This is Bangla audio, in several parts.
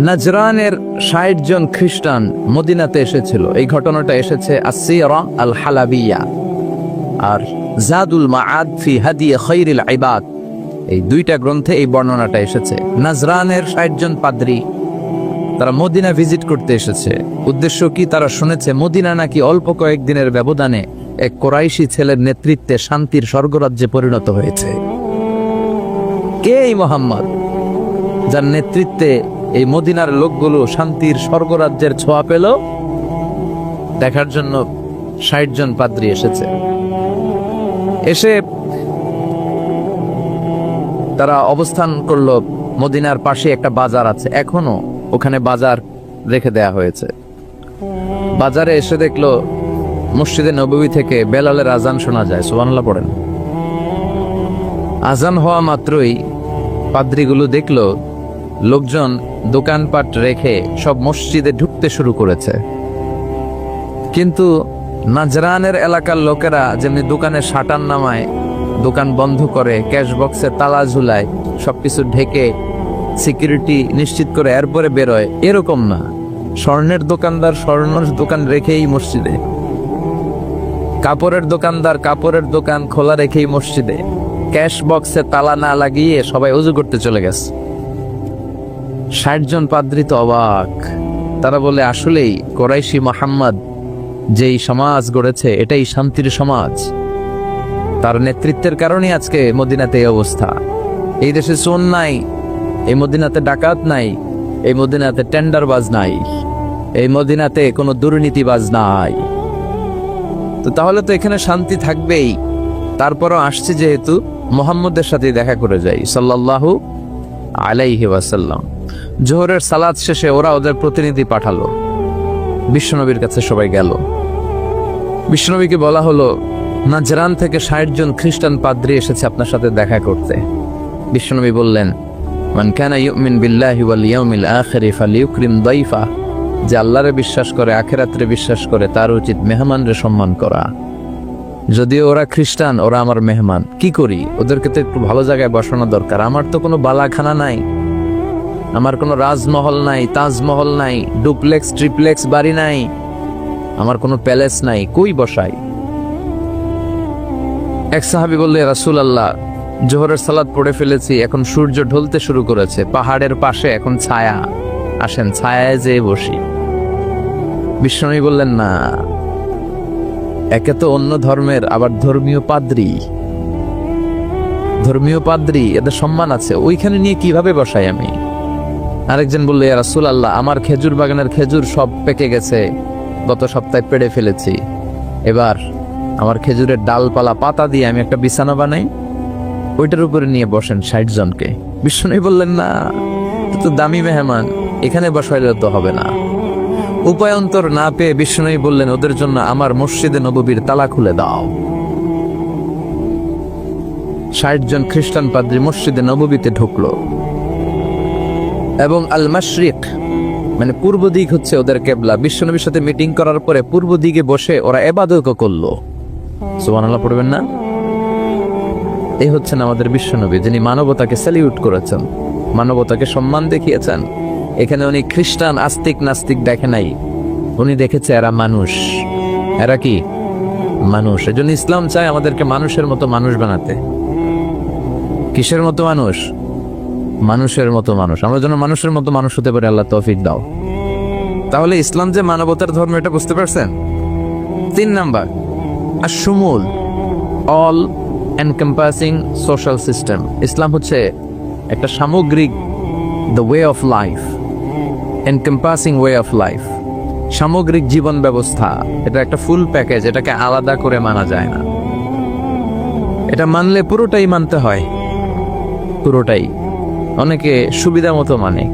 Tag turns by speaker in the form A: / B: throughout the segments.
A: নাজরানের ৬০ জন খ্রিস্টান মদিনাতে এসেছিল। এই ঘটনাটা এসেছে আসসিরা আল হালাবিয়া আর জাদুল মাআদ ফি হাদি খায়রিল ইবাদ, এই দুইটা গ্রন্থে এই বর্ণনাটা এসেছে। নাজরানের ৬০ জন পাদ্রী তারা মদিনা ভিজিট করতে এসেছে। উদ্দেশ্য কি? তারা শুনেছে মদিনা নাকি অল্প কয়েকদিনের ব্যবধানে এক কোরাইশি ছেলের নেতৃত্বে শান্তির স্বর্গরাজ্যে পরিণত হয়েছে। কে এই মুহাম্মদ, যার নেতৃত্বে এই মদিনার লোকগুলো শান্তির স্বর্গরাজ্যের ছোঁয়া পেল? দেখার জন্য ৬০ জন পাদ্রী এসেছে। এসে তারা অবস্থান করলো মদিনার পাশে একটা বাজার আছে, এখনো ওখানে বাজার রেখে দেয়া হয়েছে। বাজারে এসে দেখলো মসজিদে নববী থেকে বেলালের আজান শোনা যায়। সুবহানাল্লাহ পড়েন। আজান হওয়া মাত্রই পাদ্রীগুলো দেখলো লোকজন দোকানপাট রেখে সব মসজিদে ঢুকতে শুরু করেছে। কিন্তু নাজরানের এলাকার লোকেরা যেমনি দোকানের শাটার নামায়, দোকান বন্ধ করে, ক্যাশ বক্সে তালা ঝুলায়, সবকিছু ঢেকে সিকিউরিটি নিশ্চিত করে এরপরে বেরোয়, এরকম না। স্বর্ণের দোকানদার স্বর্ণের দোকান রেখেই মসজিদে, কাপড়ের দোকানদার কাপড়ের দোকান খোলা রেখেই মসজিদে, ক্যাশ বক্সে তালা না লাগিয়ে সবাই ওযু করতে চলে গেছে। ৬০ জন পাদ্রী তো অবাক। তারা বলে, আসলেই কোরাইশি মুহাম্মদ যেই সমাজ গড়েছে এটাই শান্তির সমাজ। তার নেতৃত্বের কারণে আজকে মদিনাতে এই অবস্থা। এই দেশে চোর নাই, এই মদিনাতে ডাকাত নাই, এই মদিনাতে টেন্ডারবাজ নাই, এই মদিনাতে কোনো দুর্নীতিবাজ নাই। তো তাহলে তো এখানে শান্তি থাকবেই। তারপরও আসছে যেহেতু মুহাম্মদের সাথে দেখা করে যাই সাল্লাল্লাহু আলাইহি ওয়াসাল্লাম। জোহরের সালাত শেষে ওরা ওদের প্রতিনিধি পাঠালো, বিশ্বনবীর কাছে সবাই গেল। বিশ্বনবীকে বলা হলো, নাজরান থেকে ৬০ জন খ্রিস্টান পাদ্রী এসেছে আপনার সাথে দেখা করতে। বিশ্বনবী বললেন, মান কানা ইউমিন বিল্লাহি ওয়াল ইয়াউমিল আখির ফালিউকরিম দাইফা, যে আল্লাহরে বিশ্বাস করে, আখিরাতে বিশ্বাস করে, তার উচিত মেহমানরে সম্মান করা। যদিও ওরা খ্রিস্টান, ওরা আমার মেহমান, কি করি? ওদেরকে তো একটু ভালো জায়গায় বসানো দরকার। আমার তো কোনো বালাখানা নাই, আমার কোনো রাজমহল নাই, তাজমহল নাই, ডুপ্লেক্স ট্রিপ্লেক্স বাড়ি নাই, আমার কোনো প্যালেস নাই, কই বসাই? এক সাহাবী বললে, রাসূলুল্লাহ, জোহরের সালাত পড়ে ফেলেছি, এখন সূর্য ঢলতে শুরু করেছে, পাহাড়ের পাশে এখন ছায়া, আসেন ছায়ায় যেয়ে বসি। বিশ্বনবী বললেন, না, একে তো অন্য ধর্মের, আবার ধর্মীয় পাদ্রী, এদের সম্মান আছে, ওইখানে নিয়ে কিভাবে বসাই আমি? আরেকজন বললো, ইয়া রাসূলুল্লাহ, আমার খেজুর বাগানের খেজুর সব পেকে গেছে, গত সপ্তাহে পেড়ে ফেলেছি, এবার আমার খেজুরের ডালপালা পাতা দিয়ে আমি একটা বিছানা বানাই, ওইটার উপরে নিয়ে বসেন ৬০ জনকে। বিশ্বনবী বললেন, না, তো দামি মেহমান, এখানে বসাইলে তো হবে না। উপায়ন্তর না পেয়ে বিশ্বনবী বললেন, ওদের জন্য আমার মসজিদে নববীর তালা খুলে দাও। ৬০ জন খ্রিস্টান পাদ্রী মসজিদে নববীতে ঢুকলো এবং আল মাশরিক মানে পূর্ব দিক হচ্ছে ওদের কেবলা। বিশ্বনবীর সাথে মিটিং করার পরে পূর্ব দিকে বসে ওরা ইবাদত করলো। সুবহানাল্লাহ পড়বেন না? এই হচ্ছেন আমাদের বিশ্বনবী, যিনি মানবতাকে স্যালিউট করেছেন, মানবতাকে সম্মান দেখিয়েছেন। এখানে উনি খ্রিস্টান আস্তিক নাস্তিক দেখে নাই, উনি দেখেছে এরা মানুষ। এরা কি মানুষ। এজন্য ইসলাম চায় আমাদেরকে মানুষের মতো মানুষ বানাতে। কিসের মতো মানুষ? মানুষের মতো মানুষ। আমরা যেন মানুষের মতো মানুষ হতে পারি, আল্লাহ তৌফিক দাও। তাহলে ইসলাম যে মানবতার ধর্ম, এটা বুঝতে পারছেন? ৩ নাম্বার, আশ-শুমুল, all encompassing social system. Islam হচ্ছে একটা সামগ্রিক, the way of life, encompassing way of life, সামগ্রিক জীবন ব্যবস্থা। এটা একটা ফুল প্যাকেজ, এটাকে আলাদা করে মানা যায় না। এটা মানলে পুরোটাই মানতে হয়, পুরোটাই। অনেকে সুবিধা মতো মানে,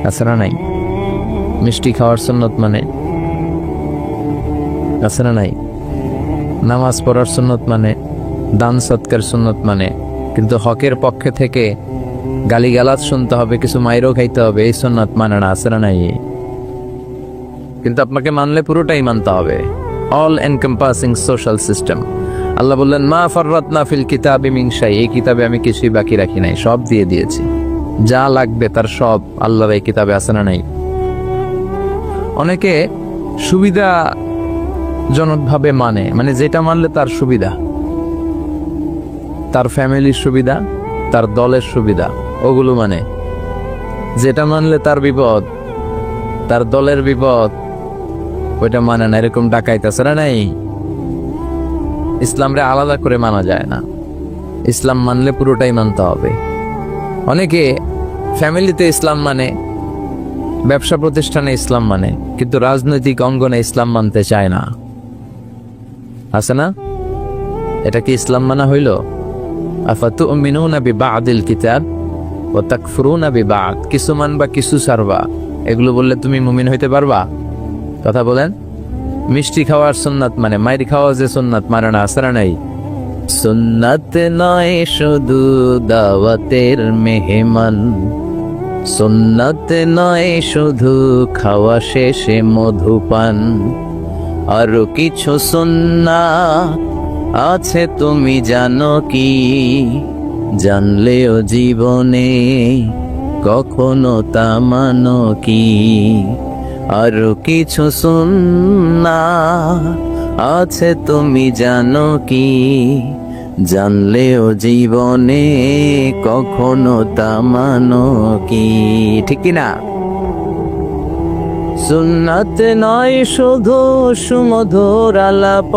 A: আছে না নাই? মিষ্টি খাওয়ার সুন্নত মানে, আছে না নাই? নামাজ পড়ার সুন্নত মানে, দান সৎকার সুন্নত মানে, কিন্তু হকের পক্ষে থেকে গালিগালাজ শুনতে হবে, কিছু মাইরও খাইতে হবে, এই সুন্নত মানে না, আছে না নাই? কিন্তু আপনাকে মানলে পুরোটাই মানতে হবে। All encompassing social system. আল্লাহ বললেন, মা ফাররাতনা ফিল কিতাবি মিন শাই, এই কিতাবে আমি কিছুই বাকি রাখি নাই, সব দিয়ে দিয়েছি। যা লাগবে তার সব আল্লাহর এই কিতাবে আছে না নাই? অনেকে সুবিধাজনকভাবে মানে যেটা মানলে তার সুবিধা, তার ফ্যামিলির সুবিধা, তার দলের সুবিধা, ওগুলো যেটা মানলে তার বিপদ, তার দলের বিপদ, ওইটা মানে না। এরকম ডাকাইতেছে না নাই? ইসলামরে আলাদা করে মানা যায় না। ইসলাম মানলে পুরোটাই মানতে হবে। অনেকে ফ্যামিলিতে ইসলাম ব্যবসা প্রতিষ্ঠানে ইসলাম কিন্তু রাজনৈতিক অঙ্গনে ইসলাম মানতে চায় না। আছে না? এটা কি ইসলাম মানা হইল? আফাতুমিনুনা বিবাদিল কিতাব ওয়া তাকফুরুনা বিবাদ। কিছু মানবা কিছু ছাড়বা, এগুলো বললে তুমি মুমিন হইতে পারবা? কথা বলেন। মিষ্টি খাওয়ার সুন্নাত মাইর খাওয়া যে সুন্নাত না, আছে না নাই? সুন্নাত নয় শুধু দাওয়াতের মেহমান, সুন্নাত নয় শুধু খাওয়া শেষে মধুপান, আরো কিছু সুন্নাত আছে তুমি জানো কি? জানলেও জীবনে কখনো তা মানো কি? আরো কিছু সুন্নাত আছে তুমি জানো কি? জানলেও জীবনে কখনো তা মানো কি? ঠিক না? সুন্নাত নয় শুধু সুমধুর আলাপ,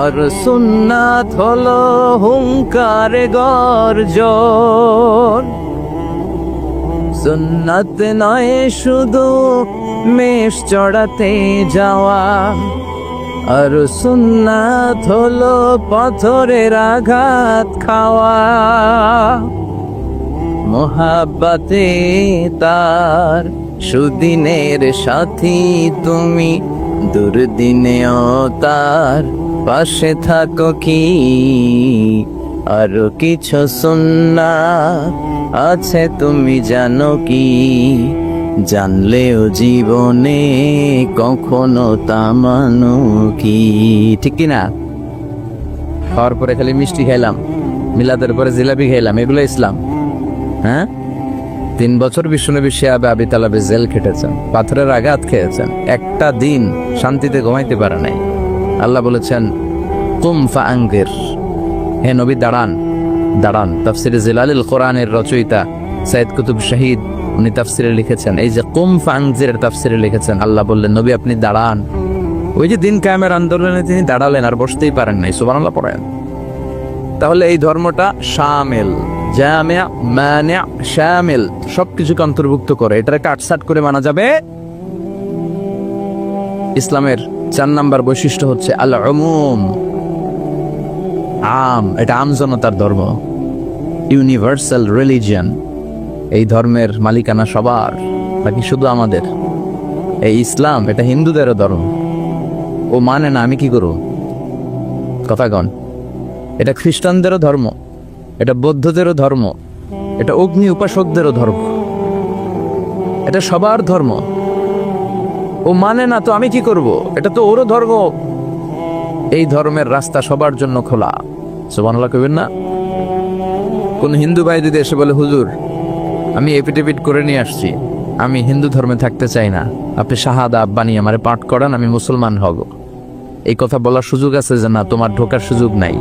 A: আর সুন্নাত হলো হুঙ্কার গর্জন। সুন্নাত নয় শুধু মেষ চড়াতে যাওয়া, আর সুন্নাত হলো পাথরের আঘাত খাওয়া। মোহাব্বতে তার সুদিনের সাথী তুমি, দুর্দিনেও তার পাশে থাকো কি? আরো কিছু সুন্নাত আছে তুমি জানো কি? জানলেও জীবনে কখনো তা মানো কি? ঠিক না? খাওয়ার পরে খালি মিষ্টি খাইলাম, মিলাদের পরে জিলাপি খাইলাম, এগুলো ইসলাম? হ্যাঁ, 3 বছর বিশ্বনবী শিয়াবে আবি তালেবে জেল খেটেছেন, পাথরের আঘাত খেয়েছেন, একটা দিন শান্তিতে ঘুমাইতে পারে নাই। আল্লাহ বলেছেন কুম ফাআনজির, হে নবী দাঁড়ান দাঁড়ান। তাফসিরে জিলালিল কোরআনের রচয়িতা সাইয়েদ কুতুব শহীদ উনি তাফসিরে লিখেছেন, এই যে কুম ফাআনজির তাফসিরে লিখেছেন, আল্লাহ বললেন নবী আপনি দাঁড়ান। ওই যে দিন কায়েমের আন্দোলনে তিনি দাঁড়ালেন আর বসতেই পারেন নাই। সুবহানাল্লাহ পড়েন। তাহলে এই ধর্মটা শামিল, জামিয়া, মানিয়া, শামিল, সবকিছুকে অন্তর্ভুক্ত করে। এটাকে কাটছাট করে মানা যাবে? ইসলামের 4 নাম্বার বৈশিষ্ট্য হচ্ছে আল উমুম, আম। এটা আম জনতার ধর্ম, ইউনিভার্সাল রিলিজিয়ন। এই ধর্মের মালিকানা সবার, নাকি শুধু আমাদের? এই ইসলাম এটা হিন্দুদেরও ধর্ম। ও মানে না, আমি কি করব? কথা কন। এটা খ্রিস্টানদেরও ধর্ম, এটা বৌদ্ধদেরও ধর্ম, এটা অগ্নি উপাসকদেরও ধর্ম, এটা সবার ধর্ম। ও মানে না তো আমি কি করব? এটা তো ওরও ধর্ম। এই ধর্মের রাস্তা সবার জন্য খোলা। সুবহানাল্লাহ কইবেন না? কোন হিন্দু ভাই যদি এসে বলে হুজুর আমি এফিডেভিট করে নিয়ে আসছি, আমি হিন্দু ধর্মে থাকতে চাই না, আপনি শাহাদা বানিয়ে আমারে পাঠ করান, আমি মুসলমান হব, এই কথা বলার সুযোগ আছে? যে না, তোমার ঢোকার সুযোগ নাই।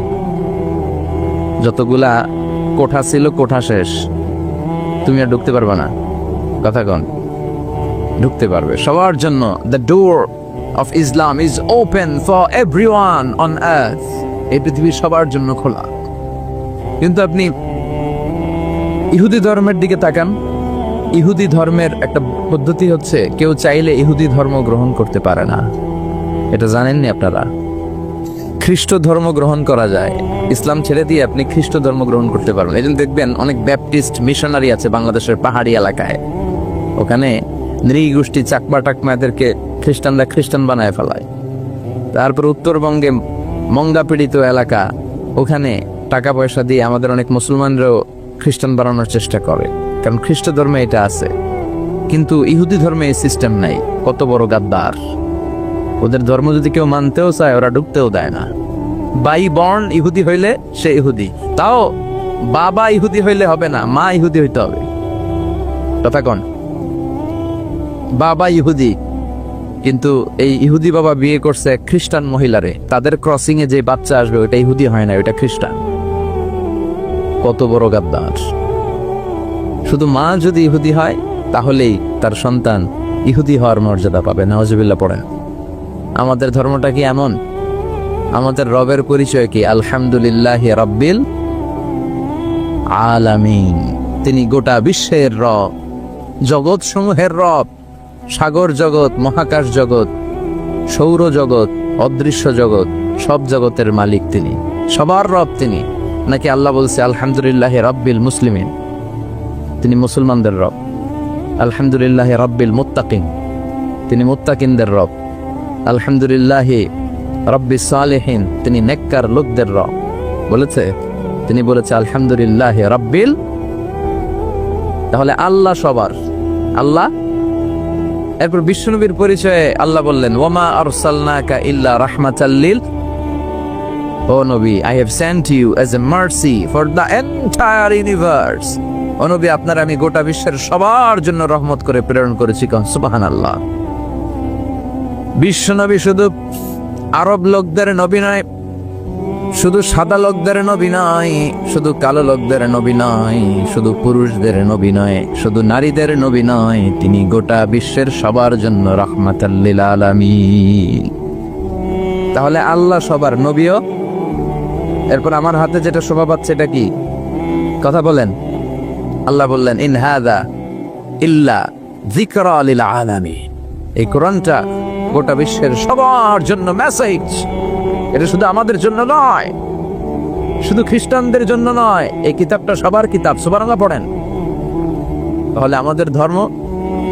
A: যতগুলা কোঠা ছিল কোঠা শেষ, তুমি আর ঢুকতে পারবে না। কথা কন। ঢুকতে পারবে সবার জন্য। The door of Islam is open for everyone on earth. এই পৃথিবীর সবার জন্য খোলা। কিন্তু আপনি ইহুদি ধর্মের দিকে তাকান। ইহুদি ধর্মের একটা পদ্ধতি হচ্ছে কেউ চাইলে ইহুদি ধর্ম গ্রহণ করতে পারে না। এটা জানেননি আপনারা? খ্রিস্ট ধর্ম গ্রহণ করা যায়, ইসলাম ছেড়ে দিয়ে আপনি খ্রিস্ট ধর্ম গ্রহণ করতে পারবেন। এই জন্য দেখবেন অনেক ব্যাপটিস্ট মিশনারি আছে বাংলাদেশের পাহাড়ি এলাকায়, ওখানে নৃগোষ্ঠী চাকমা টাকমাদেরকে খ্রিস্টানরা খ্রিস্টান বানায় ফেলায়। তারপর উত্তরবঙ্গে মঙ্গা পীড়িত এলাকা, ওখানে টাকা পয়সা দিয়ে আমাদের অনেক মুসলমানরাও খ্রিস্টান বানানোর চেষ্টা করে, কারণ খ্রিস্ট ধর্মে এটা আছে। কিন্তু ইহুদি ধর্মে এই সিস্টেম নাই। কত বড় গাদ্দার! ওদের ধর্ম যদি কেউ মানতেও চায় ওরা ঢুকতেও দেয় না। বাই বর্ন ইহুদি হইলে সে ইহুদি। তাও বাবা ইহুদি হইলে হবে না, মা ইহুদি হইতে হবে। কথা কন, বাবা ইহুদি কিন্তু এই ইহুদি বাবা বিয়ে করছে খ্রিস্টান মহিলারে, তাদের ক্রসিং এ যে বাচ্চা আসবে ওটা ইহুদি হয় না, ওটা খ্রিস্টান। কত বড় গাদ্দার! শুধু মা যদি ইহুদি হয় তাহলেই তার সন্তান ইহুদি হওয়ার মর্যাদা পাবে। নাউজুবিল্লাহ পড়েন। আমাদের ধর্মটা কি এমন? আমাদের রবের পরিচয় কি? আলহামদুলিল্লাহি রাব্বিল আলামিন। তিনি গোটা বিশ্বের রব, জগৎ সমূহের রব। সাগর জগৎ, মহাকাশ জগৎ, সৌর জগৎ, অদৃশ্য জগৎ, সব জগতের মালিক তিনি, সবার রব তিনি। নাকি আল্লাহ বলছে আলহামদুলিল্লাহি রাব্বিল মুসলিমিন, তিনি মুসলমানদের রব। আলহামদুলিল্লাহি রাব্বিল মুত্তাকিন, তিনি মুত্তাকিনদের রব। আলহামদুলিল্লাহি রাব্বিস সালিহিন, তিনি নেককার লোকদের রব। বলেছে? তিনি বলেছে আলহামদুলিল্লাহি রাব্বিল। তাহলে আল্লাহ সবার আল্লাহ। এরপর বিশ্বনবীর পরিচয়ে আল্লাহ বললেন ওয়ামা আরসালনাকা ইল্লা রাহমাতাল লিল, ও নবী, I have sent you as a mercy for the entire universe. ও নবী, আপনার আমি গোটা বিশ্বের সবার জন্য রহমত করে প্রেরণ করেছি। সুবহানাল্লাহ। বিশ্বনবী শুধু আরব লোকদের নবী নয়, শুধু সাদা লোকদের নবী নয়, শুধু কালো লোকদের নবী নয়, শুধু পুরুষদের নবী নয়, শুধু নারীদের নবী নয়, তিনি গোটা বিশ্বের সবার জন্য রাহমাতাল লিল আলামিন। তাহলে আল্লাহ সবার নবীও। এরপর আমার হাতে যেটা শোভা পাচ্ছে এটা কি? কথা বলেন। আল্লাহ বললেন ইন হাযা ইল্লা যিকরা লিল আলামিন। এই কোরআনটা গোটা বিশ্বের সবার জন্য মেসেজ। এটা শুধু আমাদের জন্য নয়, শুধু খ্রিস্টানদের জন্য নয়, এই কিতাবটা সবার কিতাব। সুবহানাল্লাহ পড়েন। তাহলে আমাদের ধর্ম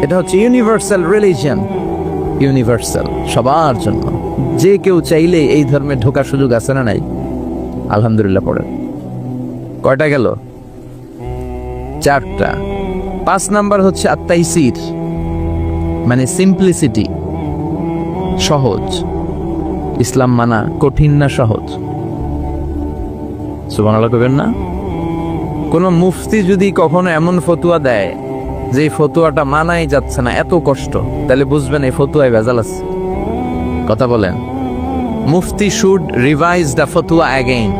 A: এটা হচ্ছে ইউনিভার্সাল রিলিজিয়ন, ইউনিভার্সাল, সবার জন্য। যে কেউ চাইলে এই ধর্মে ঢোকার সুযোগ আছে না নাই? আলহামদুলিল্লাহ পড়েন। কয়টা গেল? 4টা। 5 নাম্বার হচ্ছে আত-তাইসির, মানে সিম্পলিসিটি, সহজ। ইসলাম মানা কঠিন না সহজ? সুবহানাল্লাহ কইবেন না? কোন মুফতি যদি কখনো এমন ফতোয়া দেয় যে ফতোয়াটা মানাই যাচ্ছে না, এত কষ্ট, তাহলে বুঝবেন এই ফতোয়ায় ভেজাল আছে। কথা বলেন। মুফতি শুড রিভাইজ দ্য ফতোয়া অ্যাগেইন।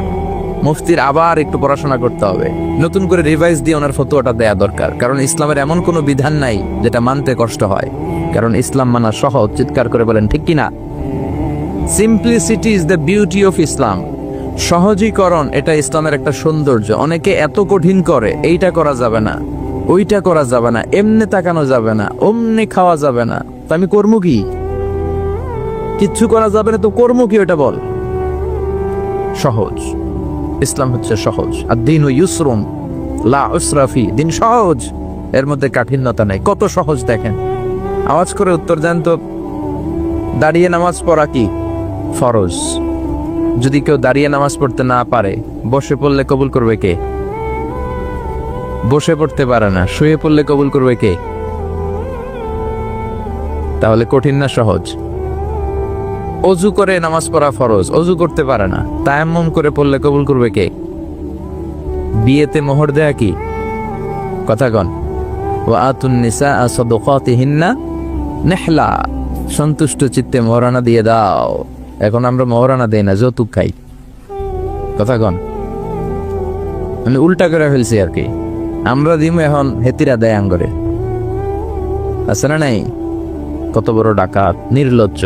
A: মুফতির আবার একটু পড়াশোনা করতে হবে, নতুন করে রিভাইজ দিয়ে ওনার ফতোয়াটা দেয়া দরকার। কারণ ইসলামের এমন কোনো বিধান নাই যেটা মানতে কষ্ট হয়, কারণ ইসলাম মানা সহজ। চিৎকার করে বলেন ঠিক কিনা? Simplicity is the beauty of Islam. সহজীকরণ এটা ইসলামের একটা সৌন্দর্য। অনেকে এত কঠিন করে, এইটা করা যাবে না, ওইটা করা যাবে না, এমনি তাকানো যাবে না, অমনি খাওয়া যাবে না, তো আমি কর্ম কি? কিচ্ছু করা যাবে না তো কর্ম কি? ওটা বল। সহজ। ইসলাম হচ্ছে সহজ। আর দিন ও ইউসরুন লা উসরা ফি, দিন সহজ, এর মধ্যে কাঠিন্যতা নাই। কত সহজ দেখেন। আওয়াজ করে উত্তর দেন তো, দাঁড়িয়ে নামাজ পড়া কি ফরজ? যদি কেউ দাঁড়িয়ে নামাজ পড়তে না পারে, বসে পড়লে কবুল করবে কে? বসে পড়তে পারে না, শুয়ে পড়লে কবুল করবে কে? তাহলে কঠিন না সহজ? অজু করে নামাজ পড়া ফরজ, অজু করতে পারে না, তায়াম্মুম করে পড়লে কবুল করবে কে? বিয়েতে মোহর দেয়া কি? কথা কন। ওয়া আতুন নিসা সাদাকাতিহিন্না নিহলা, সন্তুষ্ট চিত্তে মোহরানা দিয়ে দাও। এখন আমরা মোহরানা দেই না, যৌতুক খাই। কথা কন। মানে উল্টা করে ফেলছি আর কি। আমরা দিমু, এখন হেতিরা দেয় আঙ্গরে। আছে না নাই? কত বড় ডাকাত, নির্লজ্জ।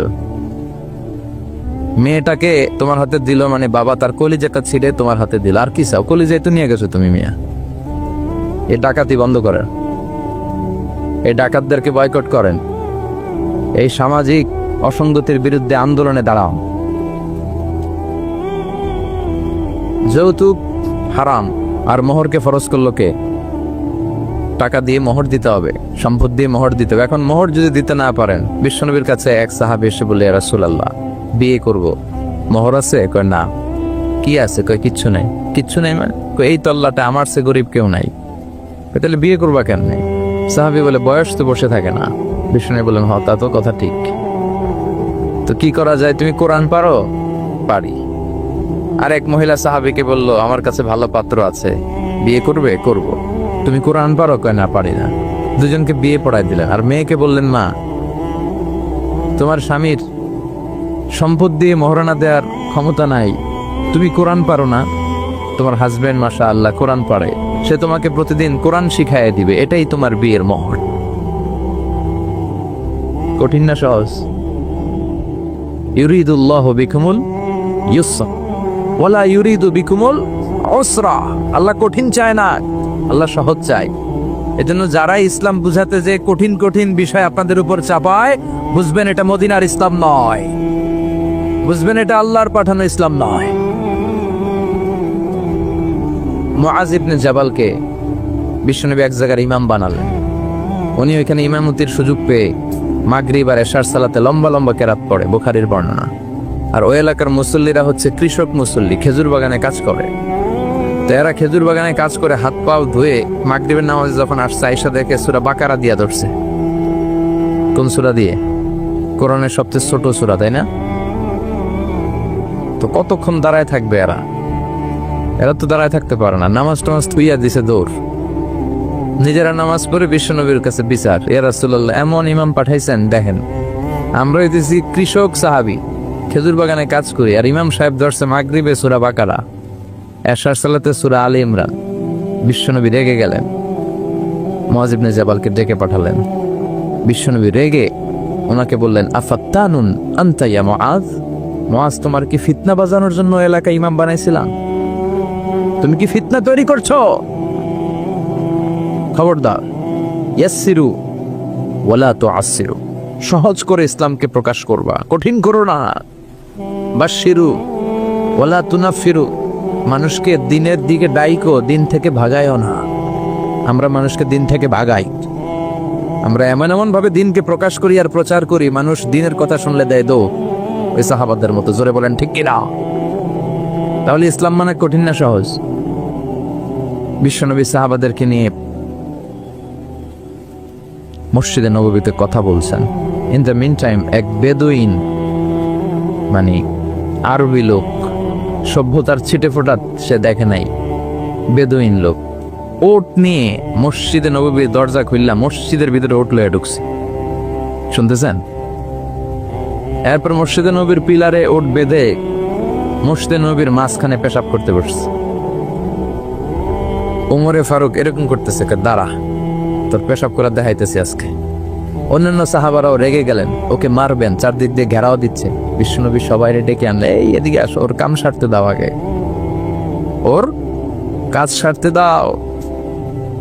A: মেয়েটাকে তোমার হাতে দিল মানে বাবা তার কলিজাটা ছিঁড়ে তোমার হাতে দিল। আর কি চাও? কলিজায় তো নিয়ে গেছো তুমি মিয়া। এই ডাকাতি বন্ধ করেন, এই ডাকাতদেরকে বয়কট করেন, এই সামাজিক অসঙ্গতির বিরুদ্ধে আন্দোলনে দাঁড়াও। যৌতুক হারাম, আর মোহরকে ফরজ করলো কে? টাকা দিয়ে মোহর দিতে হবে, সম্পদ দিয়ে মোহর দিতে হবে। এখন মোহর যদি দিতে না পারেন, বিশ্বনবীর কাছে এক সাহাবী এসে বলে, ইয়া রাসূলুল্লাহ, বিয়ে করব, মোহর আছে? কয় না। কি আছে? কয় কিচ্ছু নাই। কিচ্ছু নাই মানে? কয় এই তল্লাটা আমার সে গরিব কেউ নাই। তাহলে বিয়ে করবা কেন? নেই। সাহাবী বলে, বয়স তো বসে থাকে না। বিশ্বনবী বলেন, হ তা তো কথা ঠিক, তো কি করা যায়? তুমি কোরআন পারো? পারি। আর এক মহিলা সাহাবীকে বলল, আমার কাছে ভালো পাত্র আছে, বিয়ে করবে? করব। তুমি কোরআন পারো? কয় না, পারি না। দুজনকে বিয়ে পড়াই দিলেন। আর মেয়েকে বললেন, মা, তোমার স্বামীর সম্পদ দিয়ে মহারণা দেওয়ার ক্ষমতা নাই, তুমি কোরআন পারো না, তোমার হাজবেন্ড মাশাআল্লাহ কোরআন পারে, সে তোমাকে প্রতিদিন কোরআন শিখাইয়া দিবে, এটাই তোমার বিয়ের মোহর। কঠিন না সহজ? ইউরিদুল্লাহু বিকুমুল ইউসরা ওয়ালা ইউরিদু বিকুমুল উসরা। আল্লাহ কঠিন চায় না, আল্লাহ সহজ চায়। এজন্য যারা ইসলাম বুঝাতে যে কঠিন কঠিন বিষয় আপনাদের উপর চাপায়, বুঝবেন এটা মদিনার ইসলাম নয়, বুঝবেন এটা আল্লাহর পাঠানো ইসলাম নয়। মুআজ ইবনে জাবালকে বিশ্বনবী এক জায়গার ইমাম বানালেন। উনি ওইখানে ইমামতির সুযোগ পেয়ে মাগরিব আর এশার সালাতে লম্বা লম্বা কেরাত পড়ে, বুখারীর বর্ণনা। আর ওই এলাকার মুসল্লিরা হচ্ছে কৃষক মুসল্লি, খেজুর বাগানে কাজ করে। তো এরা খেজুর বাগানে কাজ করে হাত পাও ধুয়ে মাগরিবের নামাজে যখন আসছে, আয়েশা দেখে সূরা বাকারা দিয়া ধরছে। কোন সূরা দিয়ে? কোরআনের সবচেয়ে ছোট সূরা, তাই না? তো কতক্ষণ দাঁড়ায় থাকবে এরা? এরা তো দাঁড়ায় থাকতে পারে না। নামাজ টামাজ থুইয়া দিছে দৌড়। নিজেরা নামাজ পড়ে বিশ্বনবীর কাছে বিচার, ইয়া রাসূলুল্লাহ, এমন ইমাম পাঠাইছেন, দেখেন আমরা হইতেছি কৃষক সাহাবী, খেজুর বাগানে কাজ করি, আর ইমাম সাহেব ধরছে মাগরিবে সূরা বাকারা, এশার সালাতে সূরা আলে ইমরান। বিশ্বনবী রেগে গেলেন, মুআজ ইবনে জাবালকে ডেকে পাঠালেন। বিশ্বনবী রেগে ওনাকে বললেন, আফাত্তানুন আনতা ইয়া মুআজ, মুআজ তোমার কি ফিতনা বাজানোর জন্য এলাকা ইমাম বানাইছিলাম? তুমি কি ফিতনা তৈরি করছো? খবরদার, ইয়াসসিরু ওয়ালা তুআসসিরু, সহজ করে ইসলামকে প্রকাশ করবা, কঠিন করো না। বাশশিরু ওয়ালা তুনাফিরু, মানুষকে দিনের দিকে ডাইকো, দিন থেকে ভাগায়ও না। আমরা মানুষকে দিন থেকে ভাগাই, আমরা এমন এমন ভাবে দিনকে প্রকাশ করি আর প্রচার করি, মানুষ দিনের কথা শুনলে দেয় দো, ওই সাহাবাদের মতো। জোরে বলেন ঠিক কিনা? তাহলে ইসলাম মানে কঠিন না সহজ? বিশ্বনবী সাহাবাদেরকে নিয়ে মসজিদে নববীতে কথা বলছেন। ইন দ্য মিন টাইম এক বেদুইন, মানে আরবি লোক, সভ্যতার ছিটে ফোটা সে দেখে নাই, বেদুইন লোক, ওট নিয়ে মসজিদে নববীর দরজা খুললা মসজিদের ভিতরে ওট লয়ে ঢুকছে। শুনতেছেন? এরপর মসজিদে নবীর পিলারে ওট বেঁধে মসজিদে নবীর মাঝখানে পেশাব করতে বসছে। উমরে ফারুক এরকম করতেছে, দাঁড়া, তোর পেশাব করা দেখাইতেছি আজকে। অন্যান্য সাহাবারাও রেগে গেলেন, ওকে মারবেন, চারদিক দিয়ে ঘেরাও দিচ্ছে। বিশ্বনবী সবাই ডেকে আনলে, এই এদিকে আসো, ওর কাম সারতে দাও, আগে ওর কাজ সারতে দাও।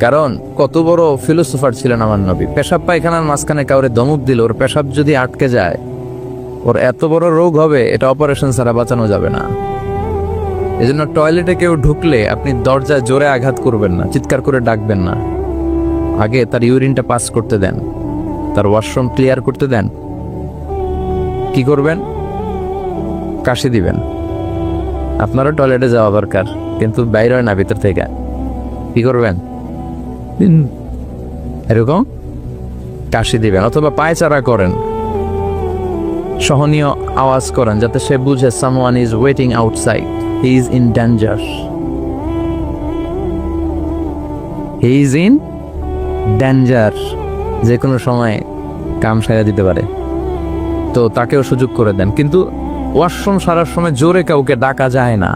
A: কারণ কত বড় ফিলোসোফার ছিলেন আমার নবী। পেশাব পায়খানার মাঝখানে কাউরে ধমক দিল, ওর পেশাব যদি আটকে যায়, ওর এত বড় রোগ হবে, এটা অপারেশন ছাড়া বাঁচানো যাবে না। এজন্য টয়লেটে কেউ ঢুকলে আপনি দরজায় জোরে আঘাত করবেন না, চিৎকার করে ডাকবেন না। আগে তার ইউরিনটা পাস করতে দেন, তার ওয়াশরুম ক্লিয়ার করতে দেন। কি করবেন? কাশি দিবেন। আপনারও টয়লেটে যাওয়া দরকার, কিন্তু বাইরে হয় না, ভিতর থেকে। কি করবেন? এরকম কাশি দিবেন, অথবা পায়চারা করেন, সহনীয় আওয়াজ করেন, যাতে সে বুঝে someone is waiting outside, he is in danger, he is in danger, যে কোনো সময় কাম সারা দিতে পারে। তো তাকেও সুযোগ করে দেন। কিন্তু ওয়াশরুম সারার সময় জোরে কাউকে ডাকা যায় না।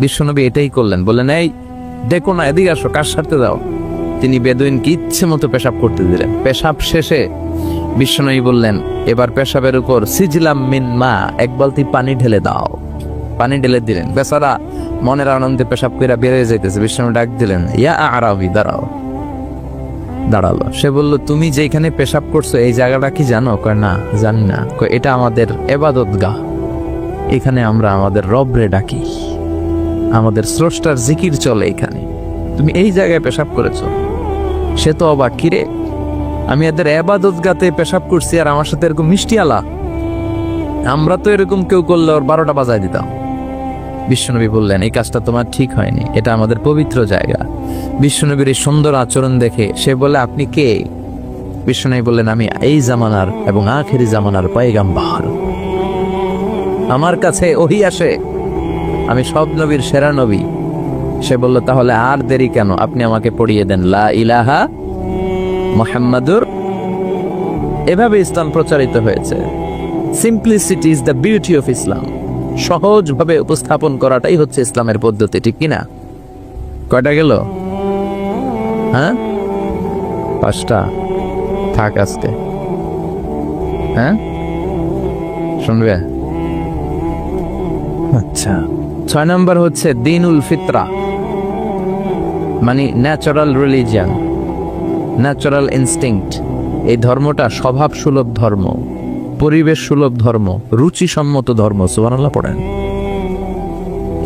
A: বিশ্বনবী এটাই করলেন, বললেন, এই দেখো না, এদিকে আসো, কাজ সারতে দাও। তিনি বেদুইনকে ইচ্ছে মতো পেশাব করতে দিলেন। পেশাব শেষে বিশ্বনবী বললেন, এবার পেশাবের উপর সিজলাম মিন মা, এক বালতি পানি ঢেলে দাও। পানি ঢেলে দিলেন। বেচারা মনের আনন্দে পেশাব কইরা বের হয়ে যাইতেছে। বিশ্বনবী ডাক দিলেন, ইয়া আরাবি, দাঁড়াও। দাঁড়ালো। সে বলল, তুমি যেখানে পেশাব করছো এই জায়গাটা কি জানো? কয় না, জানি না। কয়, এটা আমাদের ইবাদতগাহ, এখানে আমরা আমাদের রবরে ডাকি, আমাদের স্রষ্টার জিকির চলে এখানে, তুমি এই জায়গায় পেশাব করেছো। সে তো অবাক, কিরে, আমি এদের ইবাদতগাতে পেশাব করছি আর আমার সাথে এরকম মিষ্টি আলা? আমরা তো এরকম কেউ করলে ওর 12টা বাজায় দিতাম। বিশ্বনবী বললেন, এই কাজটা তোমার ঠিক হয়নি, এটা আমাদের পবিত্র জায়গা। বিশ্বনবীর এই সুন্দর আচরণ দেখে সে বলে, আপনি কে? বিশ্বনবী বললেন, আমি এই জামানার এবং আখেরি জামানার পয়গাম্বর, আমার কাছে ওহী আসে, আমি সব নবীর সেরা নবী, সে বলল, তাহলে আর দেরি কেন, আপনি আমাকে পড়িয়ে দেন লা ইলাহা মুহাম্মাদুর। এভাবে ইসলাম প্রচারিত হয়েছে। Simplicity is the beauty of Islam. সহজভাবে উপস্থাপন করাটাই হচ্ছে ইসলামের পদ্ধতি, ঠিক কিনা? কয়টা গেল? হ্যাঁ, 5টা। থাক আজকে। হ্যাঁ, শুনবে? আচ্ছা, 6 নম্বর হচ্ছে দ্বীনুল ফিতরা, মানে ন্যাচারাল রিলিজিয়ান, ন্যাচারাল ইনস্টিংক্ট। এই ধর্মটা স্বভাব সুলভ ধর্ম, পরিবেশ সুলভ ধর্ম, রুচিসম্মত ধর্ম। সুবহানাল্লাহ পড়েন।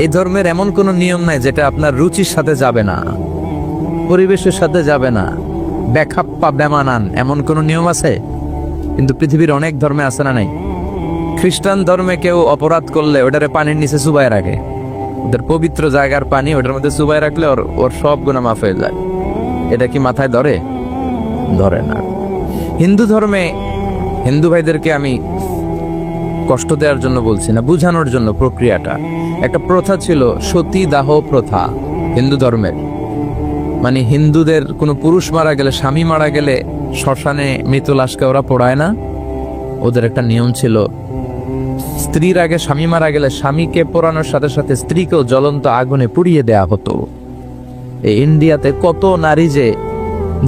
A: এই ধর্মের এমন কোনো নিয়ম নাই যেটা আপনার রুচির সাথে যাবে না, পরিবেশের সাথে যাবে না, বেখাপ্পা বেমানান এমন কোনো নিয়ম আছে? কিন্তু পৃথিবীর অনেক ধর্মে আছে না নাই? খ্রিস্টান ধর্মে কেউ অপরাধ করলে ওটারে পানির নিচে চুবায় রাখে, ওদের পবিত্র জায়গার পানি ওটার মধ্যে চুবায় রাখলে ওর সব গুনাহ মাফ হয়ে যায়। এটা কি মাথায় ধরে? ধরে না। হিন্দু ধর্মে, হিন্দু ভাইদেরকে আমি কষ্ট দেওয়ার জন্য বলছি না, বুঝানোর জন্য। প্রক্রিয়াটা, একটা প্রথা ছিল সতী দাহ প্রথা হিন্দু ধর্মের। মানে হিন্দুদের কোনো পুরুষ মারা গেলে, স্বামী মারা গেলে শ্মশানে মৃত লাশকে ওরা পোড়ায় না। ওদের একটা নিয়ম ছিল, স্ত্রীর আগে স্বামী মারা গেলে স্বামীকে পোড়ানোর সাথে সাথে স্ত্রীকেও জ্বলন্ত আগুনে পুড়িয়ে দেয়া হতো। এই ইন্ডিয়াতে কত নারী যে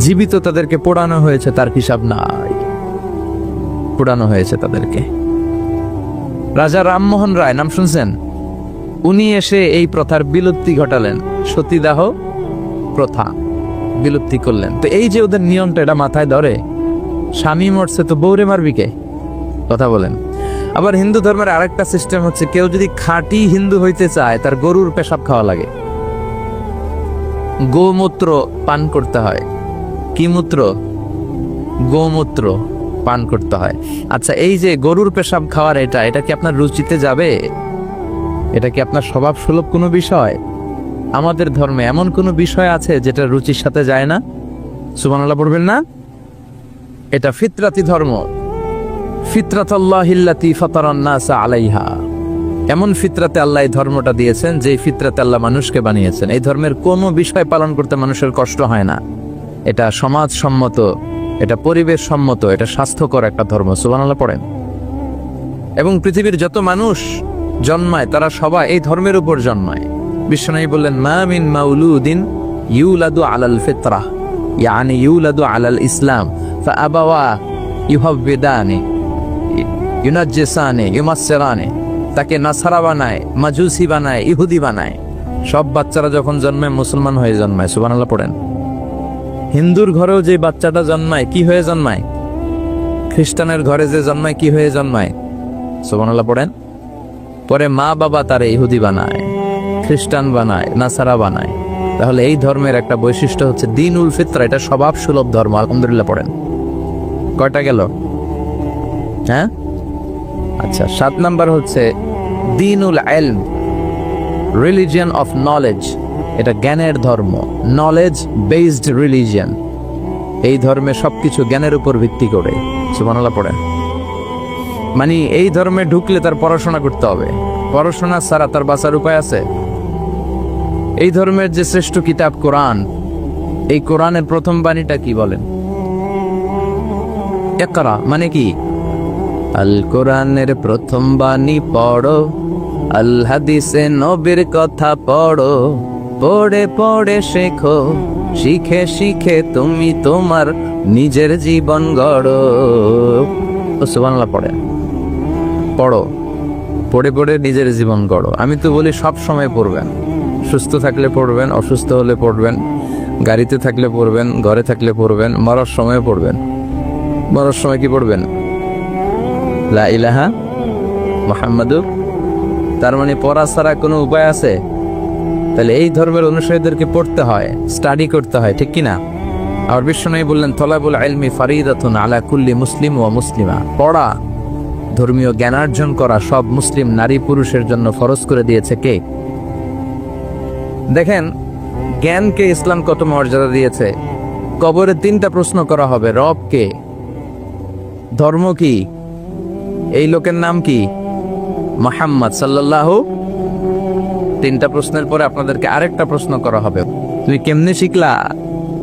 A: জীবিত তাদেরকে পোড়ানো হয়েছে তার হিসাব নাই, পোড়ানো হয়েছে তাদেরকে। রাজা রামমোহন রায়, নাম শুনছেন? উনি এসে এই প্রথার বিলুপ্তি ঘটালেন, সতীদাহ প্রথা বিলুপ্তি করলেন। তো এই যে ওদের নিয়মটা, এটা মাথায় ধরে? স্বামী মরছে তো বউরে মারবি কে? কথা বলেন। আবার হিন্দু ধর্মের আরেকটা সিস্টেম হচ্ছে, কেউ যদি খাঁটি হিন্দু হইতে চায় তার গরুর পেশাব খাওয়া লাগে, গোমূত্র পান করতে হয়। কি মূত্র? গোমূত্র পান করতে হয়। আচ্ছা, এই যে গরুর পেশাব খাওয়ার এটা কি আপনার রুচিতে যাবে? এটা কি আপনার স্বভাব সুলভ কোনো বিষয়? আমাদের ধর্মে এমন কোনো বিষয় আছে যেটা রুচির সাথে যায় না? সুবহানাল্লাহ পড়বেন না? এটা ফিতরাতি ধর্ম। ফিতরাতাল্লাহিল্লাতী ফাতারান নাসা আলাইহা। এমন ফিতরাতে আল্লাহ এই ধর্মটা দিয়েছেন, যে ফিতরাতে আল্লাহ মানুষকে বানিয়েছেন। এই ধর্মের কোনো বিষয় পালন করতে মানুষের কষ্ট হয় না। এটা সমাজসম্মত, এটা পরিবেশ সম্মত, এটা স্বাস্থ্যকর একটা ধর্ম। সুবহানাল্লাহ পড়েন। এবং পৃথিবীর যত মানুষ জন্মায় তারা সবাই এই ধর্মের উপর জন্মায়। বিশ্বনবী বললেন, মা মিন মাউলুদিন ইউলাদু আলাল ফিতরাহ, ইয়ানি ইউলাদু আলাল ইসলাম, ফাআবাওয়া ইউহাব্বিদানি ইউনাজ্জিসানি ইউমাসসিরানি। তাকে নাসারা বানায়, মাজুসি বানায়, ইহুদি বানায়। সব বাচ্চারা যখন জন্মায় মুসলমান হয়ে জন্মায়। সুবহানাল্লাহ পড়েন। হিন্দুর ঘরেও যে বাচ্চাটা জন্মায় কি হয়ে জন্মায়? খ্রিস্টানের ঘরে যে জন্মায় কি হয়ে জন্মায়? সুবহানাল্লাহ পড়েন। পরে মা বাবা তারে ইহুদি বানায়, খ্রিস্টান বানায়, নাসারা বানায়। তাহলে এই ধর্মের একটা বৈশিষ্ট্য হচ্ছে দ্বীনুল ফিতরা, এটা স্বভাব সুলভ ধর্ম। আলহামদুলিল্লাহ পড়েন। কয়টা গেল? হ্যাঁ, আচ্ছা, 7 নাম্বার হচ্ছে দ্বীনুল ইলম, রিলিজিয়ন অফ নলেজ। এটা জ্ঞানের ধর্ম, নলেজ বেসড রিলিজিয়ন। এই ধর্মে সবকিছু জ্ঞানের উপর ভিত্তি করে। সুবহানাল্লাহ পড়েন। মানে এই ধর্মে ঢুকলে তার পড়াশোনা করতে হবে, পড়াশোনা ছাড়া তার বাঁচার উপায় আছে? এই ধর্মের যে শ্রেষ্ঠ কিতাব কোরআন, এই কোরআনের প্রথম বাণীটা কি বলেন? ইকরা মানে কি? আল কোরআনের প্রথম বাণী পড়ো, আল হাদিসে নবীর কথা পড়ো, পড়ে পড়ে শেখো, শিখে শিখে তুমি তোমার নিজের জীবন গড়ো। সুবহানাল্লাহ পড়ে, পড়ো, পড়ে পড়ে নিজের জীবন গড়ো। আমি তো বলি সব সময় পড়বেন, সুস্থ থাকলে পড়বেন, অসুস্থ হলে পড়বেন, গাড়িতে থাকলে পড়বেন, ঘরে থাকলে পড়বেন, মরার সময় পড়বেন। মরার সময় কি পড়বেন? লা ইলাহা মুহাম্মাদুর। তার মানে পড়া ছাড়া কোনো উপায় আছে? তাহলে এই ধর্মের অনুসারীদেরকে পড়তে হয়, স্টাডি করতে হয়, ঠিক কিনা? আর বিশ্বনবী বললেন, তলাবুল ইলমি ফারিদাতুন আলা কুল্লি মুসলিম ওয়া মুসলিমা। পড়া, ধর্মীয় জ্ঞানার্জন করা সব মুসলিম নারী পুরুষের জন্য ফরজ করে দিয়েছে কে? দেখেন, জ্ঞানকে ইসলাম কত মর্যাদা দিয়েছে। কবরে 3টা প্রশ্ন করা হবে, রব কে, ধর্ম কি, এই লোকের নাম কি? মুহাম্মদ সাল্লাল্লাহু 3টা প্রশ্নের পরে আপনাদেরকে আরেকটা প্রশ্ন করা হবে। তুমি কেমনে শিখলা?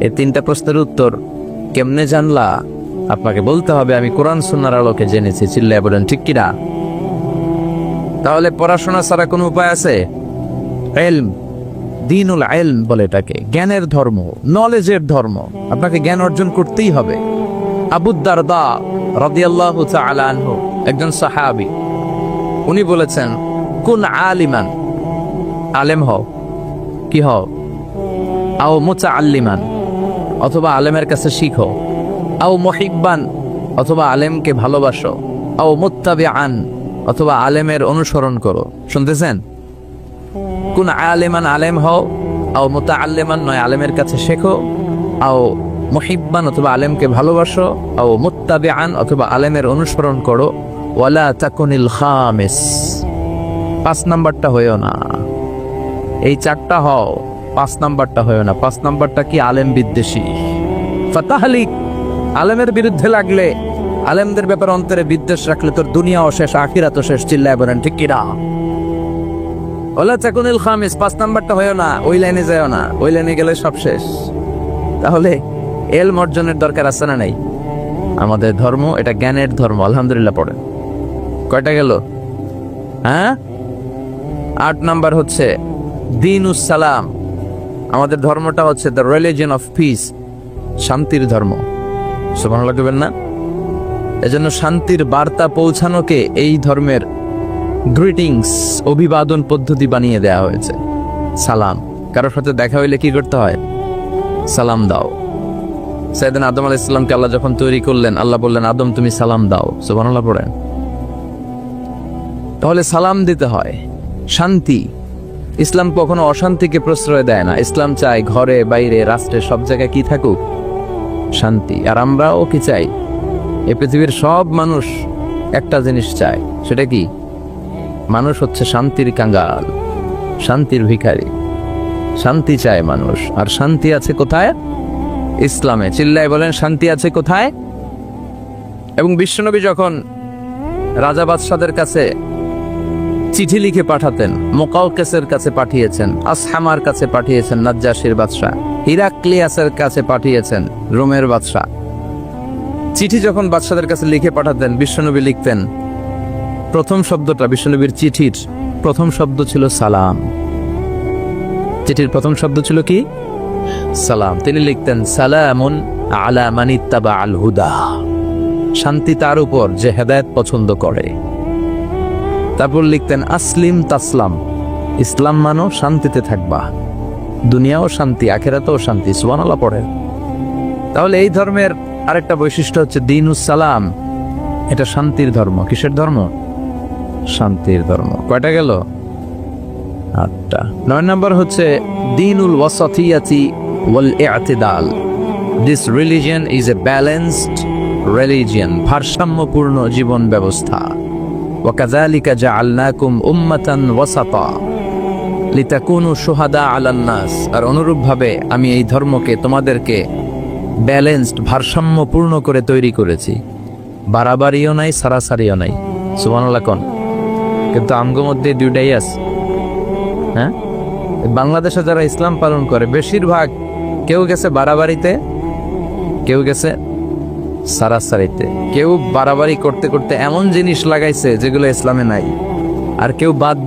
A: এই 3টা প্রশ্নের উত্তর কেমনে জানলা? আপনাকে বলতে হবে আমি কোরআন সুন্নাহর আলোকে জেনেছি। চিল্লায় বলেন ঠিক কিনা? তাহলে পড়াশোনা ছাড়া কোনো উপায় আছে? ইলম, দ্বীনুল ইলম বলে এটাকে, জ্ঞানের ধর্ম, নলেজের ধর্ম। আপনাকে জ্ঞান অর্জন করতেই হবে। আবু দারদা রাদিয়াল্লাহু তাআলা আনহু একজন সাহাবী, উনি বলেছেন কুন আলিমান, আলেম হও। কি হও? আও মুতাআল্লিমান, অথবা আলেমের কাছে শিখো। আও মুহিব্বান, অথবা আলেমকে ভালোবাসো। আও মুত্তাবিআন, অথবা আলেমের অনুসরণ করো। শুনতেছেন? কুন আলিমান, আলেম হও। আও মুতাআল্লিমান, নয় আলেমের কাছে শেখো। আও মুহিব্বান, অথবা আলেমকে ভালোবাসো। আও মুত্তাবিআন, অথবা আলেমের অনুসরণ করো। ওয়ালা তাকুনিল খামিস, 5 নাম্বারটা হইও না। এই 4টা হও, 5 নাম্বারটা হইও না। 5 নাম্বারটা কি? আলেম বিদ্বেষী। ফাতাহলিক, আলেমের বিরুদ্ধে লাগলে, আলেমদের ব্যাপারে অন্তরে বিদ্বেষ রাখলে তোর দুনিয়াও শেষ, আখিরাতও শেষ। চিল্লায় বলেন ঠিক কিনা? ওয়ালা তাকুনিল খামিস, 5 নাম্বারটা হইও না। ওই লাইনে যাও না, ওই লাইনে গেলে সব শেষ। তাহলে এলম অর্জনের দরকার আছে না নাই? আমাদের ধর্ম এটা জ্ঞানের ধর্ম। আলহামদুলিল্লাহ পড়েন। কয়টা গেল? হ্যাঁ, 8 নাম্বার হচ্ছে দ্বীনুস সালাম। আমাদের ধর্মটা হচ্ছে দ্য রিলিজিয়ন অফ পিস, শান্তির ধর্ম। সুবহানাল্লাহ বলবেন না? এজন্য শান্তির বার্তা পৌঁছানোকে এই ধর্মের গ্রিটিংস, অভিবাদন পদ্ধতি বানিয়ে দেওয়া হয়েছে। সালাম, কারোর সাথে দেখা হইলে কি করতে হয়? সালাম দাও। সাইয়েদনা আদম আলাইহিস সালামকে আল্লাহ যখন তৈরি করলেন, আল্লাহ বললেন আদম তুমি সালাম দাও। সুবহানাল্লাহ পড়েন। তাহলে সালাম দিতে হয়। শান্তি, ইসলাম কখনো অশান্তিকে প্রশ্রয় দেয় না। ইসলাম চায় ঘরে বাইরে রাষ্ট্রে সব জায়গায় কি থাকুক? শান্তি। আর আমরাও কি চাই? এই পৃথিবীর সব মানুষ একটা জিনিস চায়। সেটা কি? মানুষ হচ্ছে শান্তির কাঙ্গাল, শান্তির ভিখারি। শান্তি চায় মানুষ। আর শান্তি আছে কোথায়? ইসলামে। চিল্লায় বলেন শান্তি আছে কোথায়? এবং বিশ্বনবী যখন রাজা বাদশাদের কাছে চিঠি লিখে পাঠাতেন, মুকাওকেসের কাছে পাঠিয়েছেন, আসহামার কাছে পাঠিয়েছেন, নাজ্জাশীর বাদশা, হিরাক্লিয়াসের কাছে পাঠিয়েছেন, রোমের বাদশা। চিঠি যখন বাদশাদের কাছে লিখে পাঠাতেন, বিশ্বনবী লিখতেন, প্রথম শব্দটা বিশ্বনবীর চিঠির প্রথম শব্দ ছিল সালাম। চিঠির প্রথম শব্দ ছিল কি? সালাম। তিনি লিখতেন সালামুন আলা মান ইত্তাবা আল হুদা, শান্তি তার উপর যে হেদায়েত পছন্দ করে। তারপর লিখতেন আসলিম তাসলাম, ইসলাম মানো শান্তিতে থাকবা, দুনিয়াও শান্তি আখিরাতেও শান্তি। সুবহানাল্লাহ পড়েন। তাহলে এই ধর্মের আরেকটা বৈশিষ্ট্য হচ্ছে দ্বীনুস সালাম। এটা শান্তির ধর্ম। কিসের ধর্ম? শান্তির ধর্ম। কয়টা গেল? 8টা। 9 নাম্বার হচ্ছে দ্বীনুল ওয়াসাতিয়াতি ওয়াল ই'তিদাল। This religion is a balanced religion, ভারসাম্যপূর্ণ জীবন ব্যবস্থা। ওয়াকাযালিকা জাআলনাকুম উম্মাতান ওয়াসাতা লিতাকুনু শুহাদা আলান নাস। আর অনুরূপভাবে আমি এই ধর্মকে তোমাদেরকে ব্যালেন্সড, ভারসাম্যপূর্ণ করে তৈরি করেছি। বাড়াবাড়িও নাই, সারাসারিও নাই। সুবহানাল্লাহ কোন? কিন্তু আমগো মধ্যে দুইটাই আছে। হ্যাঁ, বাংলাদেশে যারা ইসলাম পালন করে বেশিরভাগ কেউ গেছে বাড়াবাড়িতে, কেউ গেছে সারাসারিতে। কেউ বাড়াবাড়ি করতে করতে এমন জিনিস লাগাইছে যেগুলো ইসলামে নাই, আর কেউ বাদ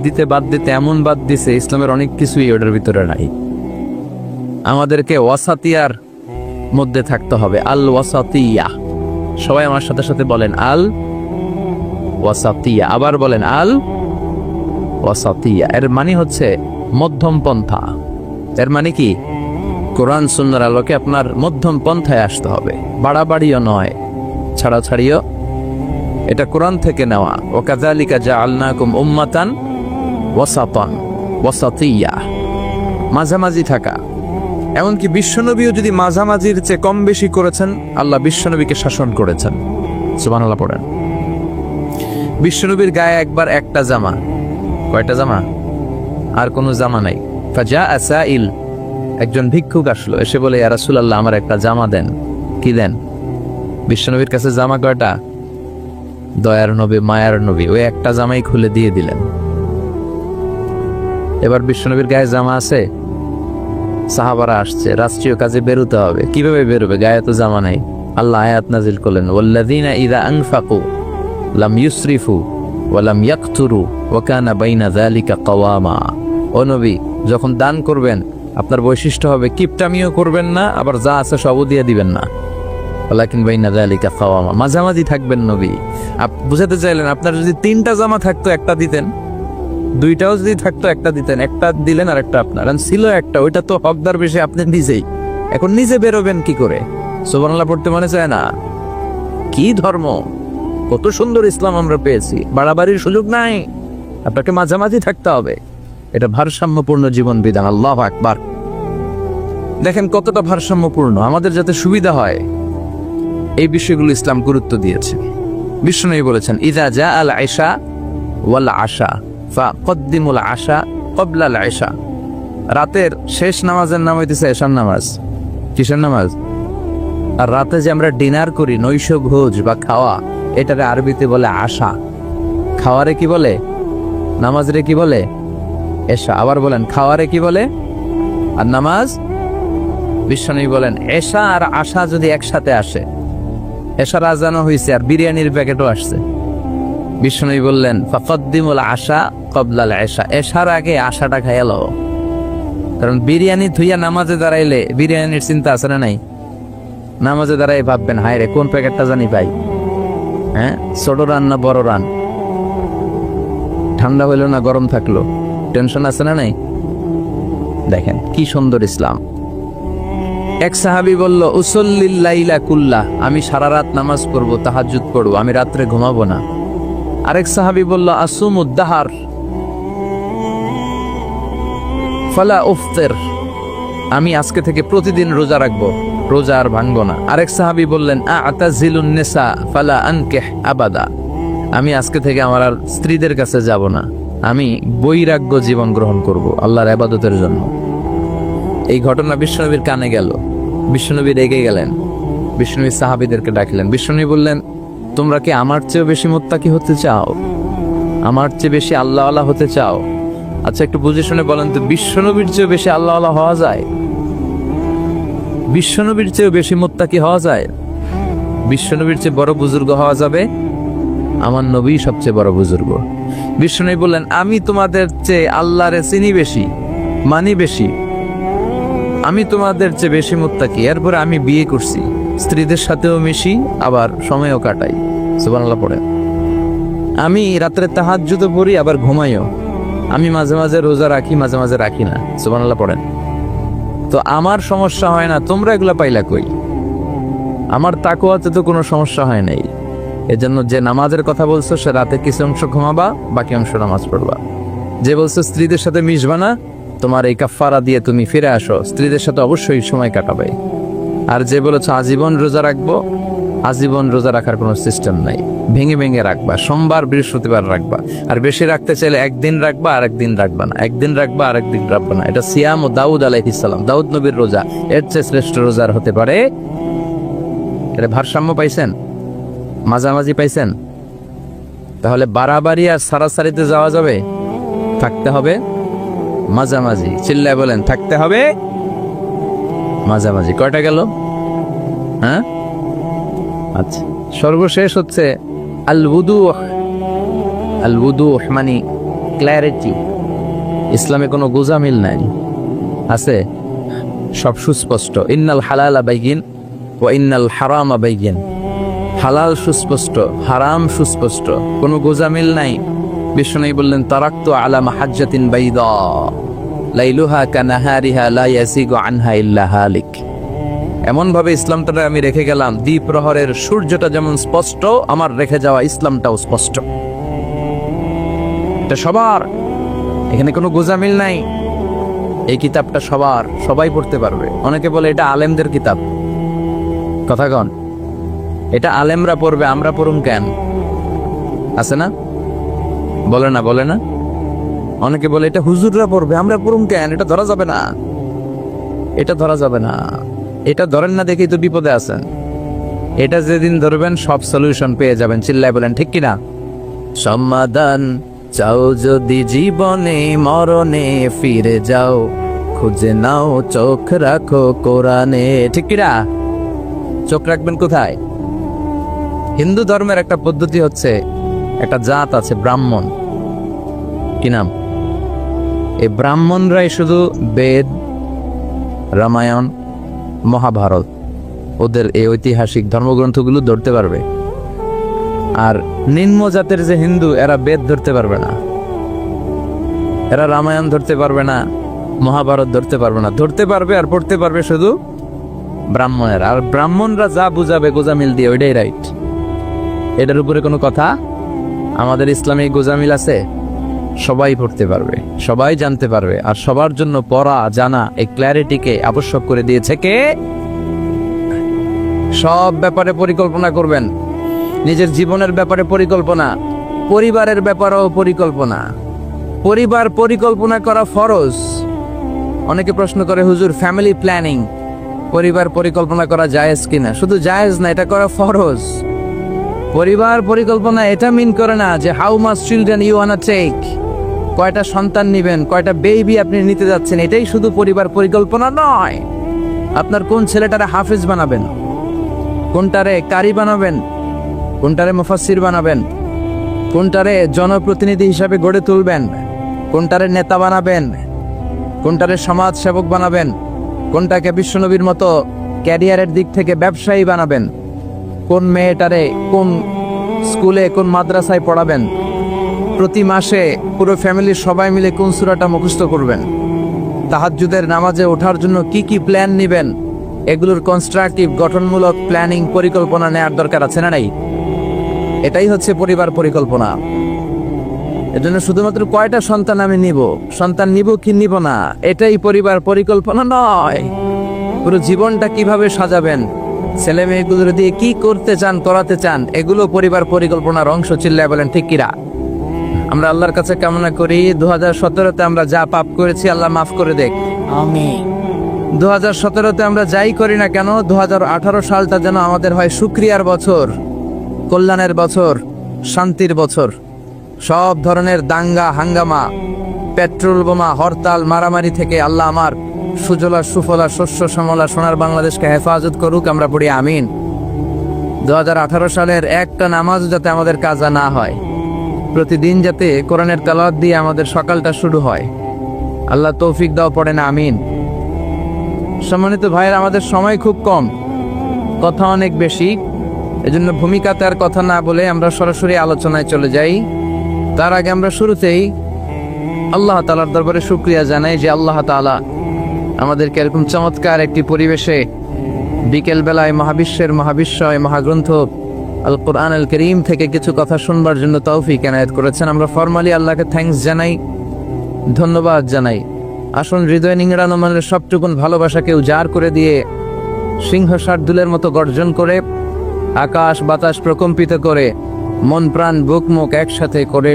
A: দিতে এমন বাদ দিছে ইসলামের অনেক কিছুই ওটার ভিতরে নাই। আমাদেরকে ওয়াসাতিয়ার মধ্যে থাকতে হবে। আল ওয়াসাতিয়া। সবাই আমার সাথে সাথে বলেন আল ওয়াসাতিয়া। আবার বলেন আল ওয়াসাতিয়া। এর মানে হচ্ছে মধ্যম পন্থা। এর মানে কি? কোরআন সুন্নাহর আলোকে আপনার মধ্যম পন্থায় আসতে হবে। বাড়াবাড়িও নয়, ছাড়াছাড়িও। এটা কোরআন থেকে নেওয়া। ওয়াকাযালিকা জাআলনাকুম উম্মাতান ওয়াসাতান, ওয়াসাতিয়া, মাঝামাঝি থাকা। এমনকি বিশ্বনবীও যদি মাঝামাঝির চেয়ে কম বেশি করেছেন, আল্লাহ বিশ্বনবীকে শাসন করেছেন। সুবহানাল্লাহ পড়েন। বিশ্বনবীর গায়ে একবার একটা জামা। কয়টা জামা? আর কোনো জামা নাই। ফাজা আসাইল, একজন ভিক্ষুক আসলো, এসে বলে ইয়া রাসূলুল্লাহ আমার একটা জামা দেন। কি দেন? বিশ্বনবীর কাছে জামা কয়টা? দয়ার নবী, মায়ার নবী, ওই একটা জামাই খুলে দিয়ে দিলেন। এবার বিশ্বনবীর গায়ে জামা আছে, সাহাবারা আসছে, রাষ্ট্রীয় কাজে বেরোতে হবে, কিভাবে বেরোবে? গায়ে তো জামা নাই। আল্লাহ আয়াত নাজিল করলেন, ওয়াল্লাযীনা ইযা আনফাকু লাম ইউসরিফু ওয়া লাম ইয়াকতুরু ওয়া কানা বাইনা যালিকা কাওয়ামা। ও নবী, যখন দান করবেন আপনার বৈশিষ্ট্য হবে কিপটামিও করবেন না, আবার যা আছে সবও দিয়ে দিবেন না। ওয়ালাকিন বাইনা যালিকা কাওয়ামা, মাঝামাঝি থাকবেন নবী। বুঝাতে চাইলেন আপনার যদি 3টা জামা থাকতো একটা দিতেন, 2টাও যদি থাকতো একটা দিতেন, একটা দিলেন আর একটা আপনার। আর ছিল একটা, ওইটা তো হকদার বেশি আপনি নিজেই। এখন নিজে বেরোবেন কি করে? সুবহানাল্লাহ পড়তে মনে চায় না? কি ধর্ম, কত সুন্দর ইসলাম আমরা পেয়েছি, বাড়াবাড়ির সুযোগ নাই, আপনাকে মাঝামাঝি থাকতে হবে। এটা ভারসাম্যপূর্ণ জীবন বিধান। আল্লাহু আকবার। দেখেন কতটা ভারসাম্যপূর্ণ, আমাদের যাতে সুবিধা হয় এই বিষয়গুলো ইসলাম গুরুত্ব দিয়েছে। বিশ্বনবী বলেছেন, ইযা জা আল আশা ওয়াল আশা ফাকদ্দিমুল আশা ক্বাবলা আল ইশা। রাতের শেষ নামাজের নাম হইতেছে এশার নামাজ। কিসের নামাজ? আর রাতে যে আমরা ডিনার করি, নৈশ ভোজ বা খাওয়া, এটারে আরবিতে বলে আশা। খাওয়ারে কি বলে? নামাজরে কি বলে? এশা। আবার বলেন, খাওয়ারে কি বলে? আর নামাজ? বিশ্বনবী বলেন, এশা আর আশা যদি একসাথে আসে, এশার আজানও হয়েছে আর বিরিয়ানির প্যাকেটও আসছে, বিশ্বনবী বললেন ফাকদ্দিমুল আশা ক্বাবলা আল ইশা, এশার আগে আশাটা খাইয়া লও। কারণ বিরিয়ানি থুইয়া নামাজে দাঁড়াইলে বিরিয়ানির চিন্তা আছে না নাই? নামাজে দাঁড়াই ভাববেন, হায় রে কোন প্যাকেটটা জানি পাই, হ্যাঁ, ছোট রান না বড় রান, ঠান্ডা হইলো না গরম থাকলো, টেনশন আছে না নাই? দেখেন কি সুন্দর ইসলাম। এক সাহাবী বলল, উসল্লিল লাইলা কুল্লাহ, আমি সারা রাত নামাজ পড়বো, তাহাজ্জুদ পড়বো, আমি রাত্রে ঘুমাবো না। আরেক সাহাবী বলল, আসুমুদ দাহার ফালা উফতির, আমি আজকে থেকে প্রতিদিন রোজা রাখবো, রোজা আর ভাঙবো না। আরেক সাহাবী বললেন, আ'তাজিলুন নিসা ফালা আনকিহ আবাদা, আমি আজকে থেকে আমার আর স্ত্রীদের কাছে যাব না, আমি বৈরাগ্য জীবন গ্রহণ করব আল্লাহর ইবাদতের জন্য। এই ঘটনা বিশ্বনবীর কানে গেল, বিশ্বনবী রেগে গেলেন, বিশ্বনবী সাহাবীদেরকে ডাকলেন। বিশ্বনবী বললেন, তোমরা কি আমার চেয়ে বেশি মুত্তাকি হতে চাও? আমার চেয়ে বেশি আল্লাহওয়ালা হতে চাও? আচ্ছা একটু বুঝে শুনে বলেন তো, বিশ্বনবীর চেয়ে বেশি আল্লাহওয়ালা হওয়া যায়? বিশ্বনবীর চেয়ে বেশি মুত্তাকি হওয়া যায়? বিশ্বনবীর চেয়ে বড় বুজুর্গ হওয়া যাবে? আমার নবী সবচেয়ে বড় বুজুর্গ। বিশ্বনবী বললেন, আমি তোমাদের চেয়ে আল্লাহরে চিনি বেশি, মানি বেশি, আমি তোমাদের চেয়ে বেশি মুত্তাকি, এরপরে আমি বিয়ে করছি, স্ত্রীদের সাথেও মিশি, আবার সময়ও কাটাই, সুবহানাল্লাহ পড়ে। আমি রাত্রে তাহাজ্জুদও পড়ি, আবার ঘুমাইও, আমি মাঝে মাঝে রোজা রাখি, মাঝে মাঝে রাখি না, সুবহানাল্লাহ পড়েন। তো আমার সমস্যা হয় না, তোমরা এগুলা পাইলা কই? আমার তাকওয়াতে তো কোনো সমস্যা হয় নাই। এজন্য যে নামাজের কথা বলছো, সে রাতে কিছু অংশ ঘুমাবা, বাকি অংশ নামাজ পড়বা। যে বলছো স্ত্রীদের সাথে মিশবা না, তোমার এই কাফারা দিয়ে তুমি ফিরে আসো, স্ত্রীদের সাথে অবশ্যই সময় কাটাবে। আর যে বলেছ আজীবন রোজা রাখবো, আজীবন রোজা রাখার কোনো সিস্টেম নাই, ভেঙে ভেঙে রাখবা, সোমবার বৃহস্পতিবার রাখবা। আর বেশি রাখতে চাইলে একদিন রাখবা, আর একদিন রাখবা না, একদিন রাখবা আর একদিন রাখবা না। এটা সিয়াম ও দাউদ আলাইহিস সালাম, দাউদ নবীর রোজা, এর চেয়ে শ্রেষ্ঠ রোজার হতে পারে? এটা ভারসাম্য পাইছেন? মাঝামাঝি পাইছেন? তাহলে বাড়াবাড়ি আর সারাসারিতে যাওয়া যাবে? থাকতে হবে মাঝামাঝি। চিল্লায় বলেন, থাকতে হবে মাঝামাঝি। কয়টা গেল? হ্যাঁ, আচ্ছা, সর্বশেষ হচ্ছে আল ওযুহ। আল ওযুহ মানে ক্ল্যারিটি। ইসলামে কোনো গোজামিল নাই, আছে সব সুস্পষ্ট। ইন্নাল হালালা বাইয়িন ওয়া ইন্নাল হারামা বাইয়িন, হালাল সুস্পষ্ট, হারাম সুস্পষ্ট, কোনো গোজামিল নাই। বিশ্বনবী বললেন, তারাকতু আলা মাহাজ্জাতিন বাইদা লাইলুহা কানাহারিহা লা ইয়াসিগু আনহা ইল্লা হালিক। এমন ভাবে ইসলামটা আমি রেখে গেলাম, দ্বীপ প্রহরের সূর্যটা যেমন স্পষ্ট, আমার রেখে যাওয়া ইসলামটাও স্পষ্ট। এটা সবার, এখানে কোনো গোজামিল নাই। এই কিতাবটা সবার, সবাই পড়তে পারবে। অনেকে বলে এটা আলেমদের কিতাব, কথা কন, এটা আলেমরা পড়বে, আমরা পড়ুম কেন? আছে না? বলে না, বলে না? অনেকে বলে এটা হুজুররা পড়বে, আমরা পড়ুম কেন? এটা ধরা যাবে না, এটা ধরা যাবে না। এটা ধরেন না দেখেই তো বিপদে আছেন। এটা যেদিন ধরবেন সব সলিউশন পেয়ে যাবেন। চিল্লায় বলেন ঠিক কিনা? সমাধান চাও যদি জীবনে মরণে ফিরে যাও, খুঁজে নাও চোখ রাখো কোরআনে। ঠিক কিনা? চোখ রাখবেন কোথায়? হিন্দু ধর্মের একটা পদ্ধতি হচ্ছে, একটা জাত আছে ব্রাহ্মণ। কি নাম? এই ব্রাহ্মণরাই শুধু বেদ, রামায়ণ, মহাভারত, ওদের এই ঐতিহাসিক ধর্মগ্রন্থগুলো ধরতে পারবে। আর নিম্ন জাতের যে হিন্দু, এরা বেদ ধরতে পারবে না, এরা রামায়ণ ধরতে পারবে না, মহাভারত ধরতে পারবে না। ধরতে পারবে আর পড়তে পারবে শুধু ব্রাহ্মণেরা। আর ব্রাহ্মণরা যা বুঝাবে গোজামিল দিয়ে, ওইটাই রাইট। এটার উপরে কোনো কথা? আমাদের ইসলামে গোজামিল আছে? সবাই পড়তে পারবে, সবাই জানতে পারবে। আর সবার জন্য পড়া জানা এই ক্ল্যারিটিকে আবশ্যক করে দিয়েছে কে? সব ব্যাপারে পরিকল্পনা করবেন, নিজের জীবনের ব্যাপারে পরিকল্পনা, পরিবারের ব্যাপারেও পরিকল্পনা। পরিবার পরিকল্পনা করা ফরজ। অনেকে প্রশ্ন করে, হুজুর ফ্যামিলি প্ল্যানিং, পরিবার পরিকল্পনা করা জায়েজ কিনা? শুধু জায়েজ না, এটা করা ফরজ। পরিবার পরিকল্পনা এটা মিন করে না যে how much children you wanna take, কয়টা সন্তান নিবেন, কয়টা বেবি আপনি নিতে যাচ্ছেন, এটাই শুধু পরিবার পরিকল্পনা নয়। আপনার কোন ছেলেটারে হাফেজ বানাবেন, কোনটারে কারি বানাবেন, কোনটারে মুফাসসির বানাবেন, কোনটারে জনপ্রতিনিধি হিসাবে গড়ে তুলবেন, কোনটারে নেতা বানাবেন, কোনটারে সমাজ সেবক বানাবেন, কোনটাকে বিশ্বনবীর মতো ক্যারিয়ারের দিক থেকে ব্যবসায়ী বানাবেন, কোন মেয়েটারে কোন স্কুলে কোন মাদ্রাসায় পড়াবেন, প্রতি মাসে পুরো ফ্যামিলির সবাই মিলে কোন সূরাটা মুখস্থ করবেন, তাহাজ্জুদের নামাজে ওঠার জন্য কি কি প্ল্যান নেবেন, এগুলোর কনস্ট্রাকটিভ গঠনমূলক প্ল্যানিং পরিকল্পনা নেওয়ার দরকার আছে না নাই? এটাই হচ্ছে পরিবার পরিকল্পনা। এজন্য শুধুমাত্র কয়টা সন্তান আমি নিব, সন্তান নিব কি নিব না, এটাই পরিবার পরিকল্পনা নয়। পুরো জীবনটা কিভাবে সাজাবেন, ছেলে মেয়েগুলোর দিয়ে কি করতে চান, করাতে চান, এগুলো পরিবার পরিকল্পনার অংশ। চিল্লায় বলেন ঠিক কিরা? আমরা আল্লাহর কাছে কামনা করি 2017-তে আমরা যা পাপ করেছি আল্লাহ মাফ করে দেখ। আমিন। 2017-তে আমরা যাই করি না কেন, 2018 সালটা যেন আমাদের হয় শুকরিয়ার বছর, কল্যাণের বছর, শান্তির বছর। সব ধরনের দাঙ্গা হাঙ্গামা, পেট্রোল বোমা, হরতাল, মারামারি থেকে আল্লাহ আমার সুজলা সুফলা শস্য শ্যামলা সোনার বাংলাদেশকে হেফাজত করুক। আমরা পড়ি আমিন। 2018 সালের একটা নামাজ যাতে আমাদের কাজা না হয়, প্রতিদিন যাতে কোরআনের তেলাওয়াত দিয়ে আমাদের সকালটা শুরু হয়, আল্লাহ তৌফিক দাও, পড়ে না আমিন। সম্মানিত ভাইয়ের, আমাদের সময় খুব কম, কথা অনেক বেশি, এজন্য ভূমিকাতে আর কথা না বলে আমরা সরাসরি আলোচনায় চলে যাই। তার আগে আমরা শুরুতেই আল্লাহ তাআলার দরবারে শুকরিয়া জানাই যে আল্লাহ তাআলা আমাদেরকে এরকম চমৎকার একটি পরিবেশে বিকেল বেলায় মহাবিশ্বের মহাবিশ্বয় মহাগ্রন্থ আল কোরআন আল করিম থেকে কিছু কথা শুনবার জন্য তৌফিক এনায়েত করেছেন। আমরা ফরমালি আল্লাহকে থ্যাঙ্কস জানাই, ধন্যবাদ জানাই। আসুন হৃদয় নিংড়ানো মনের সবটুকুন ভালোবাসাকে উজাড় করে দিয়ে সিংহ শার্দুলের মতো গর্জন করে, আকাশ বাতাস প্রকম্পিত করে, মন প্রাণ বুক মুখ একসাথে করে,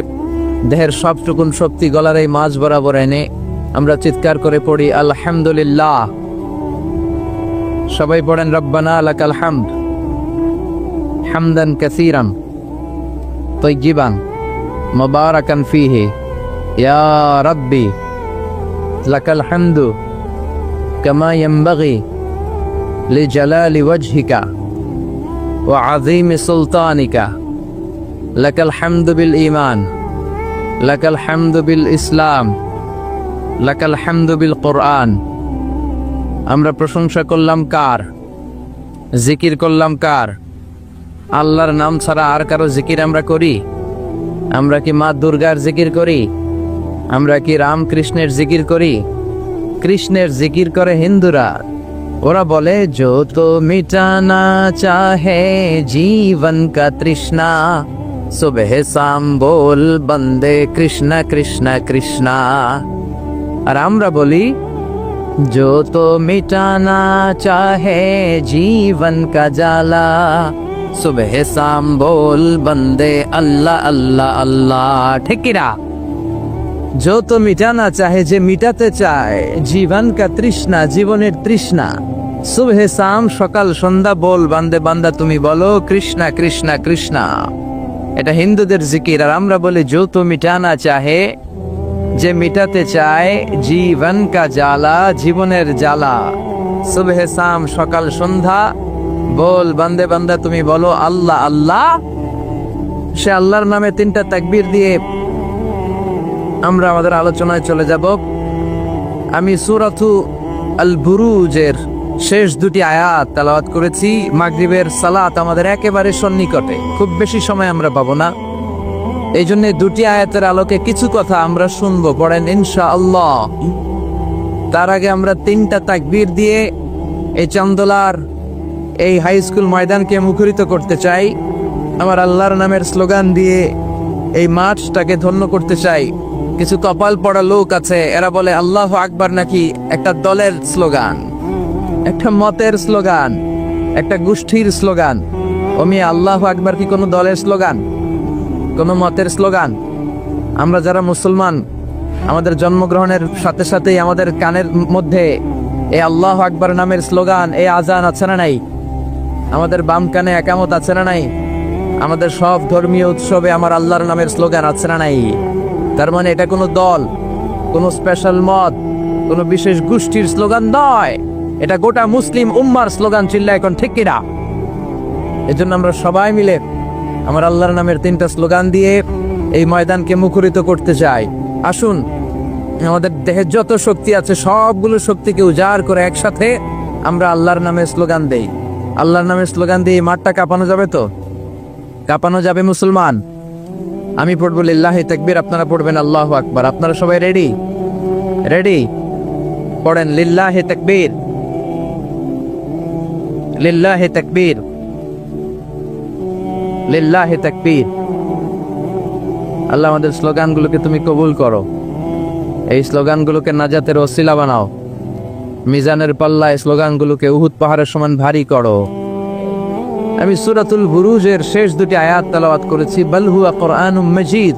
A: দেহের সবটুকুন শক্তি গলার এই মাঝ বরাবর এনে আমরা চিৎকার করে পড়ি আলহামদুলিল্লাহ। সবাই পড়েন রব্বানা লাকাল হামদ হামদান কাসীরান তাইয়িবান মুবারাকান ফীহি ইয়া রাব্বি লাকাল হামদু কামা ইয়ানবাগি লিজালালি ওয়াজহিকা ওয়া আযীমি সুলতানিকা লাকাল হামদু বিল ঈমান লাকাল হামদু বিল ইসলাম লাকাল হামদু বিল কোরআন। আমরা প্রশংসা করলাম কার? জিকির করলাম কার? আল্লাহর নাম ছাড়া আর কারো জিকির আমরা করি? আমরা কি মা দুর্গার জিকির করি? আমরা কি রামকৃষ্ণের জিকির করি? কৃষ্ণের জিকির করে হিন্দুরা। ওরা বলে जो तो मिटाना चाहे जीवन का तृष्णा सुबह शाम बोल बंदे कृष्ण कृष्ण कृष्णा। আর আমরা বলি जो तो मिटाना चाहे जीवन का जाला सुबह शाम बोल बंदे अल्लाह अल्लाह अल्लाह। ঠিক কি না? जो तो मिटाना चाहे, যে মিটাতে চায়, জীবন কা তৃষ্ণা, জীবনের তৃষ্ণা, সুবহে শাম, সকাল সন্ধ্যা, বল বান্দে বান্দা তুমি বলো কৃষ্ণা কৃষ্ণা কৃষ্ণা। এটা হিন্দুদের জিকির। আর আমরা বলি जो तो मिटाना चाहे, যে মিটাতে চায় জীবন কা জ্বালা, জীবনের জ্বালা। সুবহে শাম, সকাল সন্ধ্যা বল বান্দে বান্দা তুমি বলো আল্লাহ আল্লাহ। সে আল্লাহর নামে 3টা তাকবীর দিয়ে আমরা আমাদের আলোচনায় চলে যাব। আমি সূরাতু আল বুরুজের শেষ 2টি আয়াত তেলাওয়াত করেছি। মাগরিবের সালাত আমাদের একেবারে সন্নিকটে, খুব বেশি সময় আমরা পাবো না। এই জন্য 2টি আয়াতের আলোকে কিছু কথা আমরা শুনবো, পড়েন ইনশাআল্লাহ। তার আগে আমরা 3টা তাকবীর দিয়ে এই চান্দোলার এই হাই স্কুল ময়দানকে মুখরিত করতে চাই। আমার আল্লাহর নামের স্লোগান দিয়ে এই মাঠটাকে ধন্য করতে চাই। কিছু কপাল পড়া লোক আছে, এরা বলে আল্লাহু আকবার নাকি একটা দলের স্লোগান, একটা মতের স্লোগান, একটা গোষ্ঠীর স্লোগান। ওমি আল্লাহু আকবার কি কোনো দলের স্লোগান, কোনো মতের স্লোগান? আমরা যারা মুসলমান, আমাদের জন্মগ্রহণের সাথে সাথেই আমাদের কানের মধ্যে এই আল্লাহু আকবার নামের স্লোগান, এই আজান আছে না নাই? আমাদের বাম কানে একামত আছে না নাই? আমাদের সব ধর্মীয় উৎসবে আমার আল্লাহর নামের স্লোগান আছে না নাই? তার মানে এটা কোনো দল, কোনো স্পেশাল মত, কোনো বিশেষ গোষ্ঠীর স্লোগান নয়, এটা গোটা মুসলিম উম্মার স্লোগান। চিল্লা এখন ঠিক কিনা? এজন্য আমরা সবাই মিলে আমার আল্লাহর নামের 3টা স্লোগান দিয়ে এই ময়দানকে মুখরিত করতে চাই। আসুন, আমাদের দেহে যত শক্তি আছে সবগুলো শক্তিকে উজাড় করে একসাথে আমরা আল্লাহর নামের স্লোগান দেই। আল্লাহর নামের স্লোগান দিয়ে মাঠটা কাঁপানো যাবে তো? কাঁপানো যাবে মুসলমান? আমি পড়বো লিল্লাহি তাকবীর, আপনারা পড়বেন আল্লাহু আকবার। আপনারা সবাই রেডি? রেডি? পড়েন লিল্লাহি তাকবীর, লিল্লাহি তাকবীর, লিল্লাহি তাকবীর। আল্লাহ আমাদের স্লোগানগুলোকে তুমি কবুল করো, এই স্লোগানগুলোকে নাজাতের ওসিলা বানাও। মিজানের পাল্লায় স্লোগানগুলোকে উহুদ পাহাড়ের সমান ভারী করো। আমি সূরাতুল বুরুজের শেষ 2টি আয়াত তেলাওয়াত করেছি। বাল হুয়া কুরআনুম মাজিদ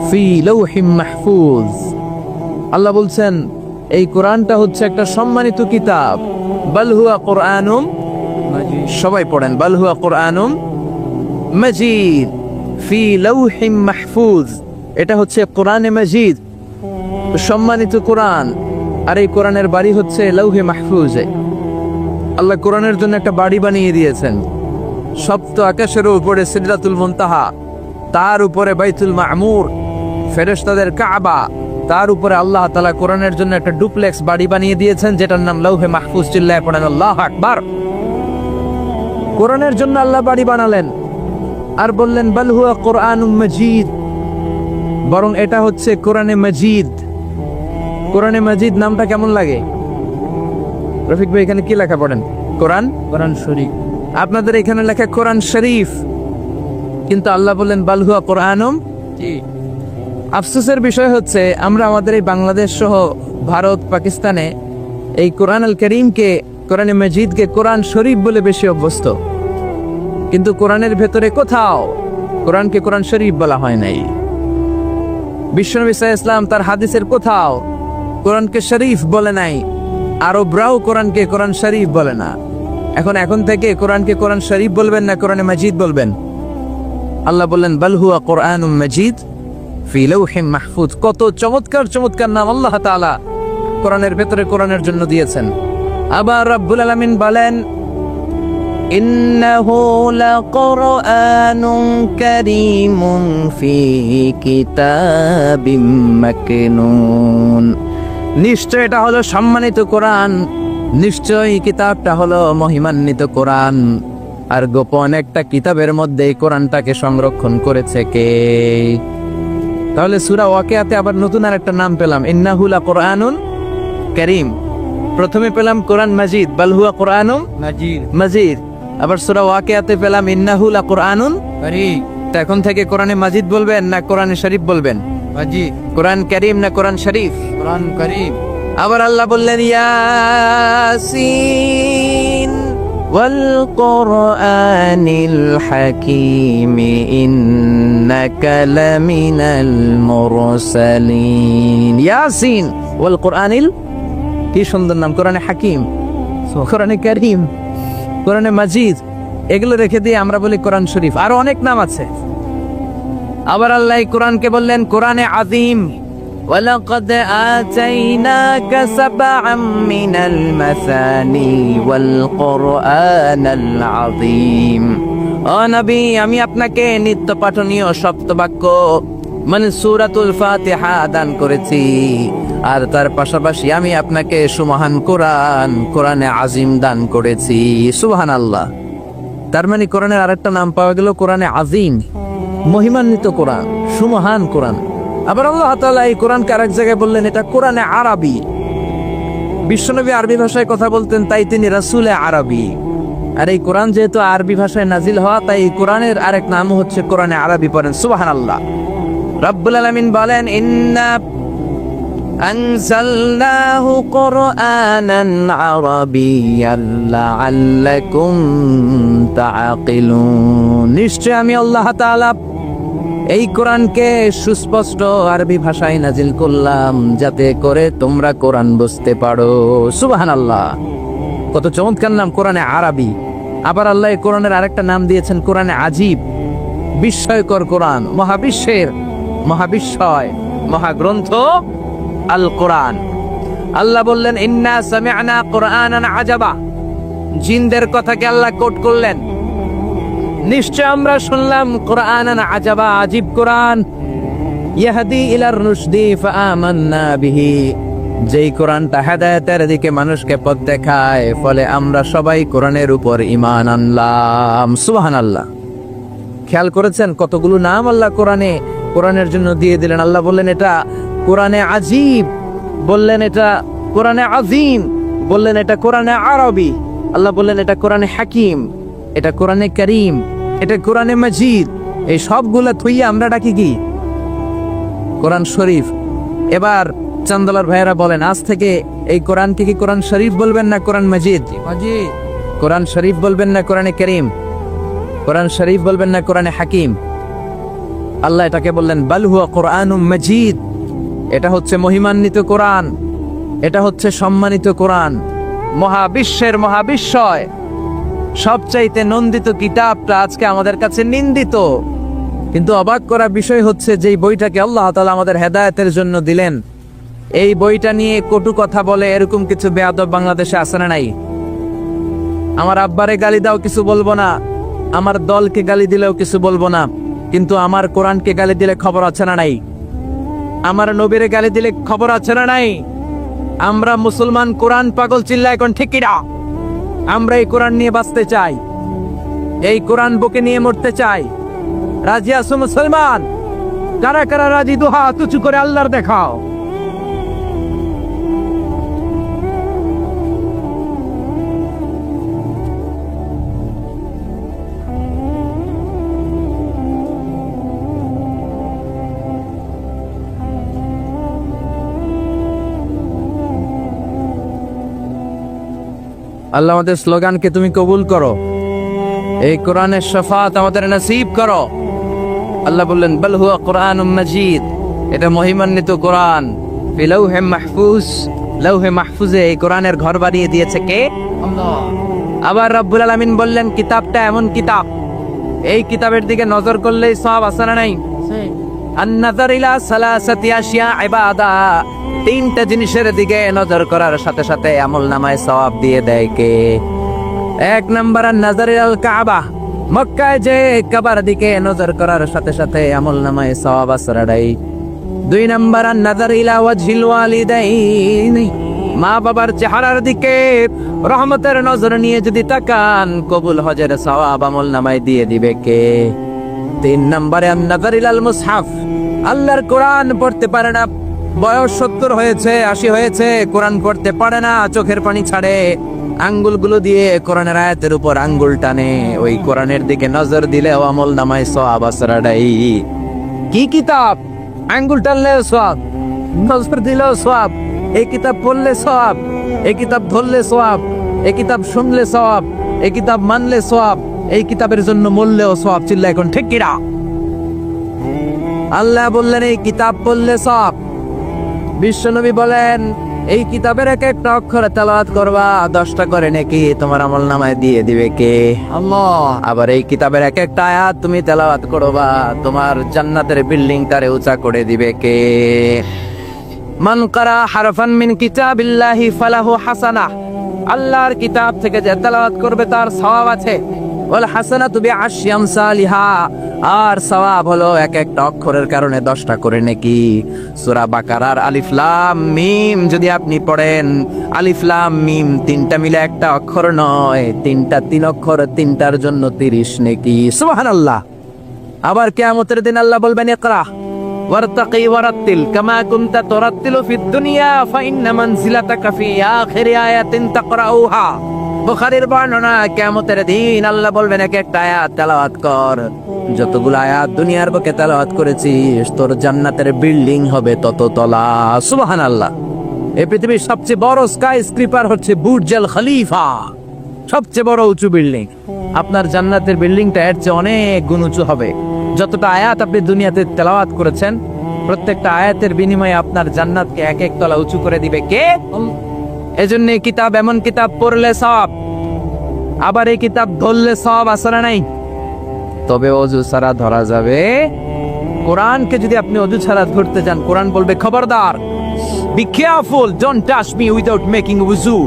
A: ফি লাওহিম মাহফুজ। আল্লাহ বলছেন এই কোরআনটা হচ্ছে একটা সম্মানিত কিতাব। বাল হুয়া কুরআনুম মাজিদ, সবাই পড়েন বাল হুয়া কুরআনুম মাজিদ ফি লাওহিম মাহফুজ। এটা হচ্ছে কোরআনে মাজিদ, সম্মানিত কোরআন। আর এই কোরআনের বাড়ি হচ্ছে লাউহে মাহফুজে। আল্লাহ কোরআনের জন্য একটা বাড়ি বানিয়ে দিয়েছেন। সপ্ত আকাশের উপরে সিদরাতুল মুনতাহা, তার উপরে বাইতুল মামুর, ফেরেশতাদের কাবা, তার উপরে আল্লাহ তাআলা কোরআনের জন্য একটা ডুপ্লেক্স বাড়ি বানিয়ে দিয়েছেন, যেটার নাম লাউহে মাহফুজ। চিল্লায় পড়েন আল্লাহু আকবার। কোরআনের জন্য আল্লাহ বাড়ি বানালেন আর বললেন বাল হুয়া কুরআনুম মাজিদ, বরং এটা হচ্ছে কোরআনে মাজিদ। কোরআনে মাজিদ নামটা কেমন লাগে? রফিক ভাই, এখানে কি লেখা পড়েন? কোরআন, কোরআন শরীফ। আপনাদের এখানে লেখা কোরআন শরীফ, কিন্তু আল্লাহ বললেন বাল হুয়া কুরআনুম। আফসোসের বিষয় হচ্ছে আমরা আমাদের এই বাংলাদেশ সহ ভারত, পাকিস্তানে এই কোরআন আল করিমকে, কোরআনে মাজিদকে কোরআন শরীফ বলে বেশি অভ্যস্ত, কিন্তু কোরআনের ভেতরে কোথাও কোরআনকে কোরআন শরীফ বলা হয় নাই। বিশ্বনবী সাল্লাল্লাহু আলাইহি ওয়াসাল্লাম তার হাদিসের কোথাও কোরআনকে শরীফ বলে নাই। আরবরাও কোরআনকে কোরআন শরীফ বলে না। এখন থেকে কোরআনকে কোরআন শরীফ বলবেন না কোরআনে মাজিদ বলবেন? আল্লাহ বললেন বাল হুয়া কুরআনুম মাজিদ ফি লাওহিম মাহফুজ। কত চমৎকার চমৎকার নাম আল্লাহ তাআলা কোরআনের ভেতরে কোরআনের জন্য দিয়েছেন। আবার রব্বুল আলামিন বলেন ইন্নাহু লাকুরআনুন কারীমুন ফি কিতাবিম মাকনুন। নিশ্চয় এটা হলো সম্মানিত কোরআন, নিশ্চয়ই কিতাবটা হলো মহিমান্বিত কোরআন। আর গোপন একটা কিতাবের মধ্যে এই কোরআনটাকে সংরক্ষণ করেছে কে? তাহলে সূরা ওয়াকিয়াতে আবার নতুন আর একটা নাম পেলাম, ইন্নাহু লাকুরআনুন কারীম। প্রথমে পেলাম কোরআন মাজিদ, বাল হুয়া কুরআনুম মাজিদ। আবার সূরা ওয়াকিয়াতে পেলাম ইন্নাহু লাকুরআনুন কারীম। এখন থেকে কোরআনে মাজিদ বলবেন না কোরআনে শরীফ বলবেন? মাজিদ। কোরআন কারীম না কোরআন শরীফ? কোরআন কারীম। আবার আল্লাহ বললেন ইয়াসিন ওয়াল কুরআনিল হাকীম ইন্নাকা লামিনাল মুরসালিন। ইয়াসিন ওয়াল কুরআনিল, কি সুন্দর নাম! কোরআনে হাকিম, কোরআনে কারীম, কোরআনে মাজিদ, এগুলো রেখে দিয়ে আমরা বলি কোরআন শরীফ, আরো অনেক নাম আছে। আবার আল্লাহ কোরআনকে বললেন কোরআনে আযীম, ওয়ালাকাদ আতাইনাকা সাবআম মিনাল মাসানি ওয়াল কুরআনাল আযীম। ও নবী, আমি আপনাকে নিত্য পাঠনীয় সপ্তবাক্য মানে সূরাতুল ফাতিহা দান করেছি, আর তার পাশাপাশি আমি আপনাকে সুমহান কোরআন, কোরআনে আযীম দান করেছি। সুবহানাল্লাহ। তার মানে কোরআনের আরেকটা নাম পাওয়া গেল কোরআনে আযীম, মহিমান্বিত কোরআন, সুমহান কোরআন। আবার আল্লাহ তাআলা এই কোরআনকে আরেক জায়গায় বললেন এটা কোরআনে আরবি। বিশ্বনবী আরবি ভাষায় কথা বলতেন, তাই তিনি রাসূলে আরবি। আর এই কোরআন যেহেতু আরবি ভাষায় নাজিল হওয়া, তাই এই কোরআনের আরেক নাম হচ্ছে কোরআনে আরবি। পড়েন সুবহানাল্লাহ। রব্বুল আলামিন বলেন ইন্না আনজালনাহু কুরআনান আরাবিয়্যান লাআল্লাকুম তাআকিলুন। নিশ্চয় আমি আল্লাহ তাআলা এই কোরআনকে সুস্পষ্ট আরবি ভাষায় নাজিল করলাম, যাতে করে তোমরা কোরআন বুঝতে পারো। সুবহানাল্লাহ। কত চমৎকার নাম কোরআনে আরবি। আবার আল্লাহ এই কোরআনের আরেকটা নাম দিয়েছেন কোরআনে আজীব, বিস্ময়কর কোরআন, মহাবিশ্বের মহাবিস্ময় মহাগ্রন্থ আল কোরআন। আল্লাহ বললেন ইন্না সামি'না কুরআনান আজাবা। জিনদের কথাকে আল্লাহ কোট করলেন, নিশ্চয় আমরা শুনলাম কুরআনান আজাবা, আজীব কোরআন। ইয়াহদি ইলার রুশদি ফাআমান্না বিহি। যেই কোরআনটা হেদায়েতের দিকে মানুষকে পথ দেখায়, ফলে আমরা সবাই কোরআনের উপর ঈমান আনলাম। সুবহানাল্লাহ। খেয়াল করেছেন কতগুলো নাম আল্লাহ কোরআনের জন্য দিয়ে দিলেন। আল্লাহ বললেন এটা কোরআনে আজীব, বললেন এটা কোরআনে আযীম, বললেন এটা কোরআনে আরবি, আল্লাহ বললেন এটা কোরআনে হাকিম, এটা কোরআনে কারীম, এটা কোরআনে মাজিদ। এই সবগুলা থইয়া আমরা ডাকি কি? কোরআন শরীফ। এবার চান্দলার ভাইয়েরা বলেন, আজ থেকে এই কোরআনকে কি কোরআন শরীফ বলবেন না কোরআন মাজিদ? কোরআন শরীফ বলবেন না কোরআনে কারীম? কোরআন শরীফ বলবেন না কোরআনে হাকিম? আল্লাহ এটাকে বললেন বাল হুয়া কোরআনুম মাজিদ। এটা হচ্ছে মহিমান্বিত কোরআন, এটা হচ্ছে সম্মানিত কোরআন, মহাবিশ্বের মহাবিস্ময়। সবচাইতে নন্দিত কিতাবটা আজকে আমাদের কাছে নিন্দিত। কিন্তু অবাক করা বিষয় হচ্ছে যেই বইটাকে আল্লাহ তাআলা আমাদের হেদায়েতের জন্য দিলেন, এই বইটা নিয়ে কটু কথা বলে এরকম কিছু বেয়াদব বাংলাদেশে আছে না নাই? আমার আব্বারে গালি দাও কিছু বলবো না, আমার দলকে গালি দিলেও কিছু বলবো না, কিন্তু আমার কোরআনকে গালি দিলে খবর আছে না নাই? আমার নবীরে গালি দিলে খবর আছে না নাই? আমরা মুসলমান কোরআন পাগল, চিল্লা এখন ঠিক কিনা? আমরা এই কোরআন নিয়ে বাঁচতে চাই, এই কোরআন বুকে নিয়ে মরতে চাই। রাজি আছো মুসলমান? কারা কারা রাজি? দুহা তুচু করে আল্লাহর দেখাও। আল্লাহ আমাদের স্লোগানকে তুমি কবুল করো, এই কোরআনের শাফাত আমাদের নসিব করো। আল্লাহ বললেন বাল হুয়া কোরআনুম মাজিদ, এটা মহিমান্বিত কোরআন। ফি লাউহে মাহফুজ, লাউহে মাহফুজে এই কোরআনের ঘর বানিয়ে দিয়েছে কে? আল্লাহ। আবার রব্বুল আলামিন বললেন কিতাবটা এমন কিতাব, এই কিতাবের দিকে নজর করলেই সওয়াব আছে না নাই? আন-নাযার ইলা সালাসাতি আশিয়া ইবাদা। তিনটা জিনিসের দিকে নজর করার সাথে সাথে আমলনামায় সওয়াব দিয়ে দেয় কে? এক নাম্বার আন-নাযার ইলাল কাবা, মক্কায় যে কাবার দিকে নজর করার সাথে সাথে আমলনামায় সওয়াব আসরাড়াই। দুই নাম্বার আন-নাযার ইলা ওয়াজহিল ওয়ালিদাইন, মা বাবার চেহারার দিকে রহমতের নজর নিয়ে যদি তাকান, কবুল হজের সওয়াব আমলনামায় দিয়ে দিবে কে? তিন নম্বরে আন-নাযার ইলাল মুসহাফ, আল্লাহর কোরআন পড়তে পারে না, বয়স 70 হয়েছে 80 হয়েছে, কোরআন পড়তে পারে না, চোখের পানি ছাড়ে, আঙ্গুলগুলো দিয়ে কোরআনের আয়াতের উপর আঙ্গুল টানে, ওই কোরআনের দিকে নজর দিলে আমল নামায় সওয়াব আসরাডাই। কি কিতাব? আঙ্গুল টানলে সওয়াব, নজর দিলেও সওয়াব, এই কিতাব পড়লে সওয়াব, এই কিতাব ধরলে সওয়াব, এই কিতাব শুনলে সওয়াব, এই কিতাব মানলে সওয়াব, এই কিতাবের জন্য মরলেও সওয়াব। চিল্লা এখন ঠিক কিনা? আল্লাহ বললেন এই কিতাব পড়লে সওয়াব। বিশ্বনবী বলেন এই কিতাবের এক একটা অক্ষর তেলাওয়াত করবা 10টা করে নাকি তোমার আমলনামায় দিয়ে দিবে কে? আল্লাহ। আবার এই কিতাবের এক একটা আয়াত তুমি তেলাওয়াত করবা, তোমার জান্নাতের বিল্ডিংটারে উঁচা করে দিবে কে? মান কারা হারফান মিন কিতাবিল্লাহি ফালাহু হাসানাহ, আল্লাহর কিতাব থেকে যে তেলাওয়াত করবে তার সওয়াব আছে। ওয়াল হাসানাতু বিআশরি আমসালিহা, আর সওয়াব হলো এক একটা অক্ষরের কারণে 10টা করে নেকি। সূরা বাকারার আলিফ লাম মিম যদি আপনি পড়েন, আলিফ লাম মিম তিনটা মিলে একটা অক্ষর নয়, তিনটা 3 অক্ষর, তিনটার জন্য 30 নেকি। সুবহানাল্লাহ। আবার কিয়ামতের দিন আল্লাহ বলবেন ইকরা ওয়ারতাকি ওয়ারাত্তিল কামা কুনতা তুরাত্তিলু ফিদ দুনিয়া ফাইন্না মানজিলাতাকা ফি আখিরি আয়াতিন তাকরাউহা। বুখারীর বর্ণনা, কিয়ামতের দিন আল্লাহ বলবেন এক একটা আয়াত তেলাওয়াত কর, যতগুলো আয়াত দুনিয়ার বুকে তেলাওয়াত করেছিস তোর জান্নাতের বিল্ডিং হবে তত তলা। সুবহানাল্লাহ। এই পৃথিবীর সবচেয়ে বড় স্কাই স্ক্রিপার হচ্ছে বুর্জ আল খলিফা, সবচেয়ে বড় উঁচু বিল্ডিং। আপনার জান্নাতের বিল্ডিংটা এর চেয়ে অনেক গুণ উঁচু হবে। যতটা আয়াত আপনি দুনিয়াতে তেলাওয়াত করেছেন, প্রত্যেকটা আয়াতের বিনিময়ে আপনার জান্নাতকে এক এক তলা উঁচু করে দিবে কে? এজন্য এই কিতাব এমন কিতাব পড়লে সব, আবার এই কিতাব ধরলে সব আসলে নাই। তবে অজু ছাড়া ধরা যাবে। কোরআনকে যদি আপনি অজু ছাড়া ধরতে যান, কোরআন বলবে খবরদার, be careful, don't touch me without making ওযু,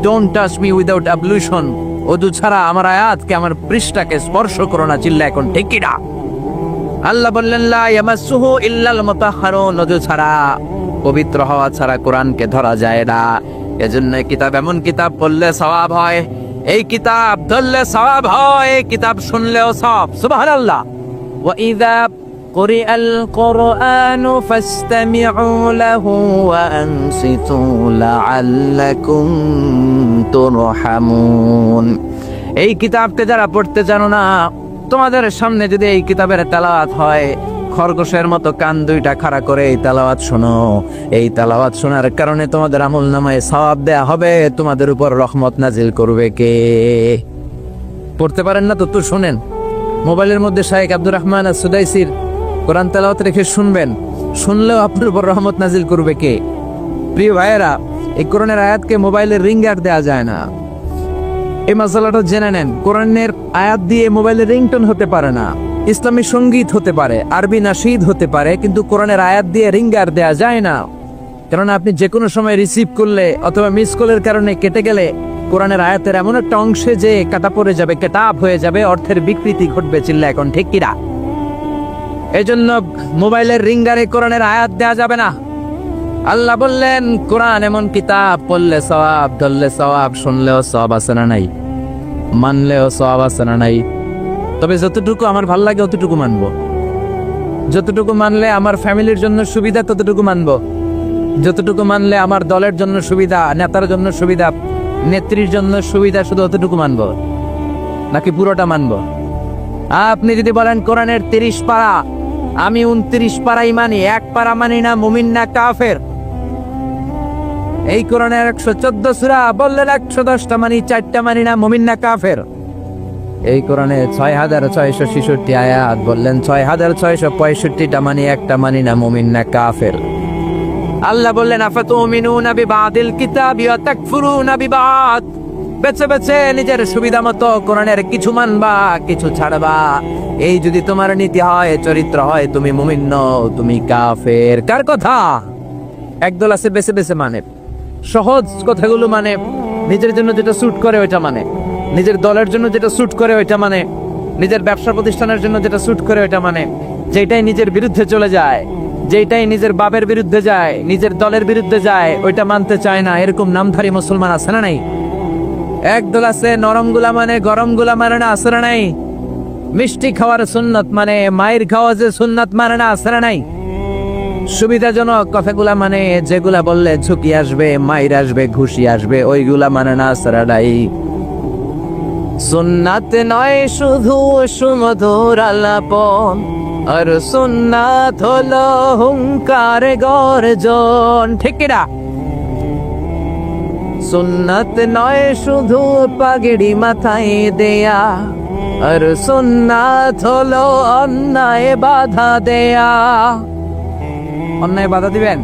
A: ডোন্ট টাচ মি উইদাউট অ্যাবলুশন। অজু ছাড়া আমার আয়াতকে, আমার পৃষ্ঠাকে স্পর্শ করো না। চিল্লা এখন ঠিক কি না? আল্লাহ বললেন লা ইয়ামাসসুহু ইল্লাল মুতাহহারুন, অজু ছাড়া, পবিত্র হওয়া ছাড়া কোরআনকে ধরা যায় না। এজন্য কিতাব এমন কিতাব পড়লে সওয়াব হয়, এই কিতাব ধরলে সওয়াব হয়, এই কিতাব শুনলেও সওয়াব। সুবহানাল্লাহ। ওয়া ইযা কুরিআল কুরআনু ফাসতামিউ লাহু ওয়া আনসিতু লাআল্লাকুম তুরহামুন। এই কিতাবকে যারা পড়তে জানো না, তোমাদের সামনে যদি এই কিতাবের তেলাওয়াত হয়, খরগোশের মতো কান দুইটা খাড়া করে এই তেলাওয়াত শোনো। এই তেলাওয়াত শোনার কারণে তোমাদের আমলনামায় সওয়াব দেয়া হবে, তোমাদের উপর রহমত নাজিল করবে কে? পড়তে পারেন না তো শুনেন। মোবাইলের মধ্যে শাইখ আব্দুর রহমান আস-সুদাইসির কোরআন তেলাওয়াত রেখে শুনবেন, শুনলেও আপনার উপর রহমত নাজিল করবে কে? প্রিয় ভাইয়েরা, এই কোরআনের আয়াতকে মোবাইলের রিংগার দেয়া যায় না। এই মাসালাটা জেনে নেন। কোরআনের আয়াত দিয়ে মোবাইলের রিংটোন হতে পারে না, ইসলামী সঙ্গীত হতে পারে, আরবি নাশিদ হতে পারে, কিন্তু কোরআনের আয়াত দিয়ে রিঙ্গার দেয়া যায় না। কারণ আপনি যে কোনো সময় রিসিভ করলে অথবা মিস কলের কারণে কেটে গেলে কোরআনের আয়াতের এমন একটা অংশে যে কাটা পড়ে যাবে, কেটাপ হয়ে যাবে, অর্থের বিকৃতি ঘটবে। চিল্লা এখন ঠিক কিনা? এই জন্য মোবাইলের রিঙ্গারে কোরআনের আয়াত দেয়া যাবে না। আল্লাহ বললেন কোরআন এমন কিতাব, পড়লে সওয়াব, ধরলে সওয়াব, শুনলেও সওয়াব আছে না নাই, মানলেও সওয়াব আছে না নাই। তবে যতটুকু আমার ভাল লাগে অতটুকু মানবো, যতটুকু মানলে আমার ফ্যামিলির জন্য সুবিধা ততটুকু মানবো, যতটুকু মানলে আমার দলের জন্য সুবিধা, নেতার জন্য সুবিধা, নেত্রীর জন্য সুবিধা, শুধু অতটুকু মানবো, নাকি পুরোটা মানবো? আপনি যদি বলেন কোরআনের 30 পারা, আমি 29 পারাই মানি, 1 পারা মানি না, মুমিন না কাফের। এই কোরআনের 114 সূরা বললেন 110টা মানি, 4টা মানি না, মুমিন না কাফের। এই কোরআনে 6666 আয়াত বললেন 6665টা মানি, 1টা মানি না, মুমিন না কাফের। আল্লাহ বললেন আফাতুমিনুনা বিবাদিল কিতাবি ওয়া তাকফুরুনা বিবাদ। বেছে বেছে নিজের সুবিধা মতো কোরআনের কিছু মানবা, কিছু ছাড়বা। এই যদি তোমার নীতি হয়, চরিত্র হয়, তুমি মুমিন নও, তুমি কাফের। কার কথা? একদল আছে বেছে বেছে মানে, সহজ কথাগুলো মানে, নিজের জন্য যেটা স্যুট করে ওইটা মানে, নিজের দলের জন্য যেটা স্যুট করে ওইটা মানে, নিজের ব্যবসা প্রতিষ্ঠানের জন্য যেটা স্যুট করে ওইটা মানে, যেটাই নিজের বিরুদ্ধে চলে যায়, যেটাই নিজের বাপের বিরুদ্ধে যায়, নিজের দলের বিরুদ্ধে যায়, ওইটা মানতে চায় না। এরকম নামধারী মুসলমান আছে না নাই? একদল আছে নরম গুলা মানে, গরম গুলা মানে না, আছে না নাই? মিষ্টি খাওয়ার সুন্নত মানে, মায়ের খাওয়া যে সুন্নত মানে না, আছে না নাই? সুবিধাজনক কথাগুলা মানে, যেগুলা বললে ঝুঁকি আসবে, মাইর আসবে, ঘুষি আসবে, ওইগুলা মানে না, আছে না নাই? সুন্নাত নয় শুধু সুমধুর আলাপন, আর সুন্নাত হলো হুঙ্কার গর্জন। ঠিক কিনা? সুন্নাত নয় শুধু পাগড়ি মাথায় দেয়া, আর সুন্নাত হলো অন্যায় বাধা দেয়া। অন্যায় বাধা দিবেন?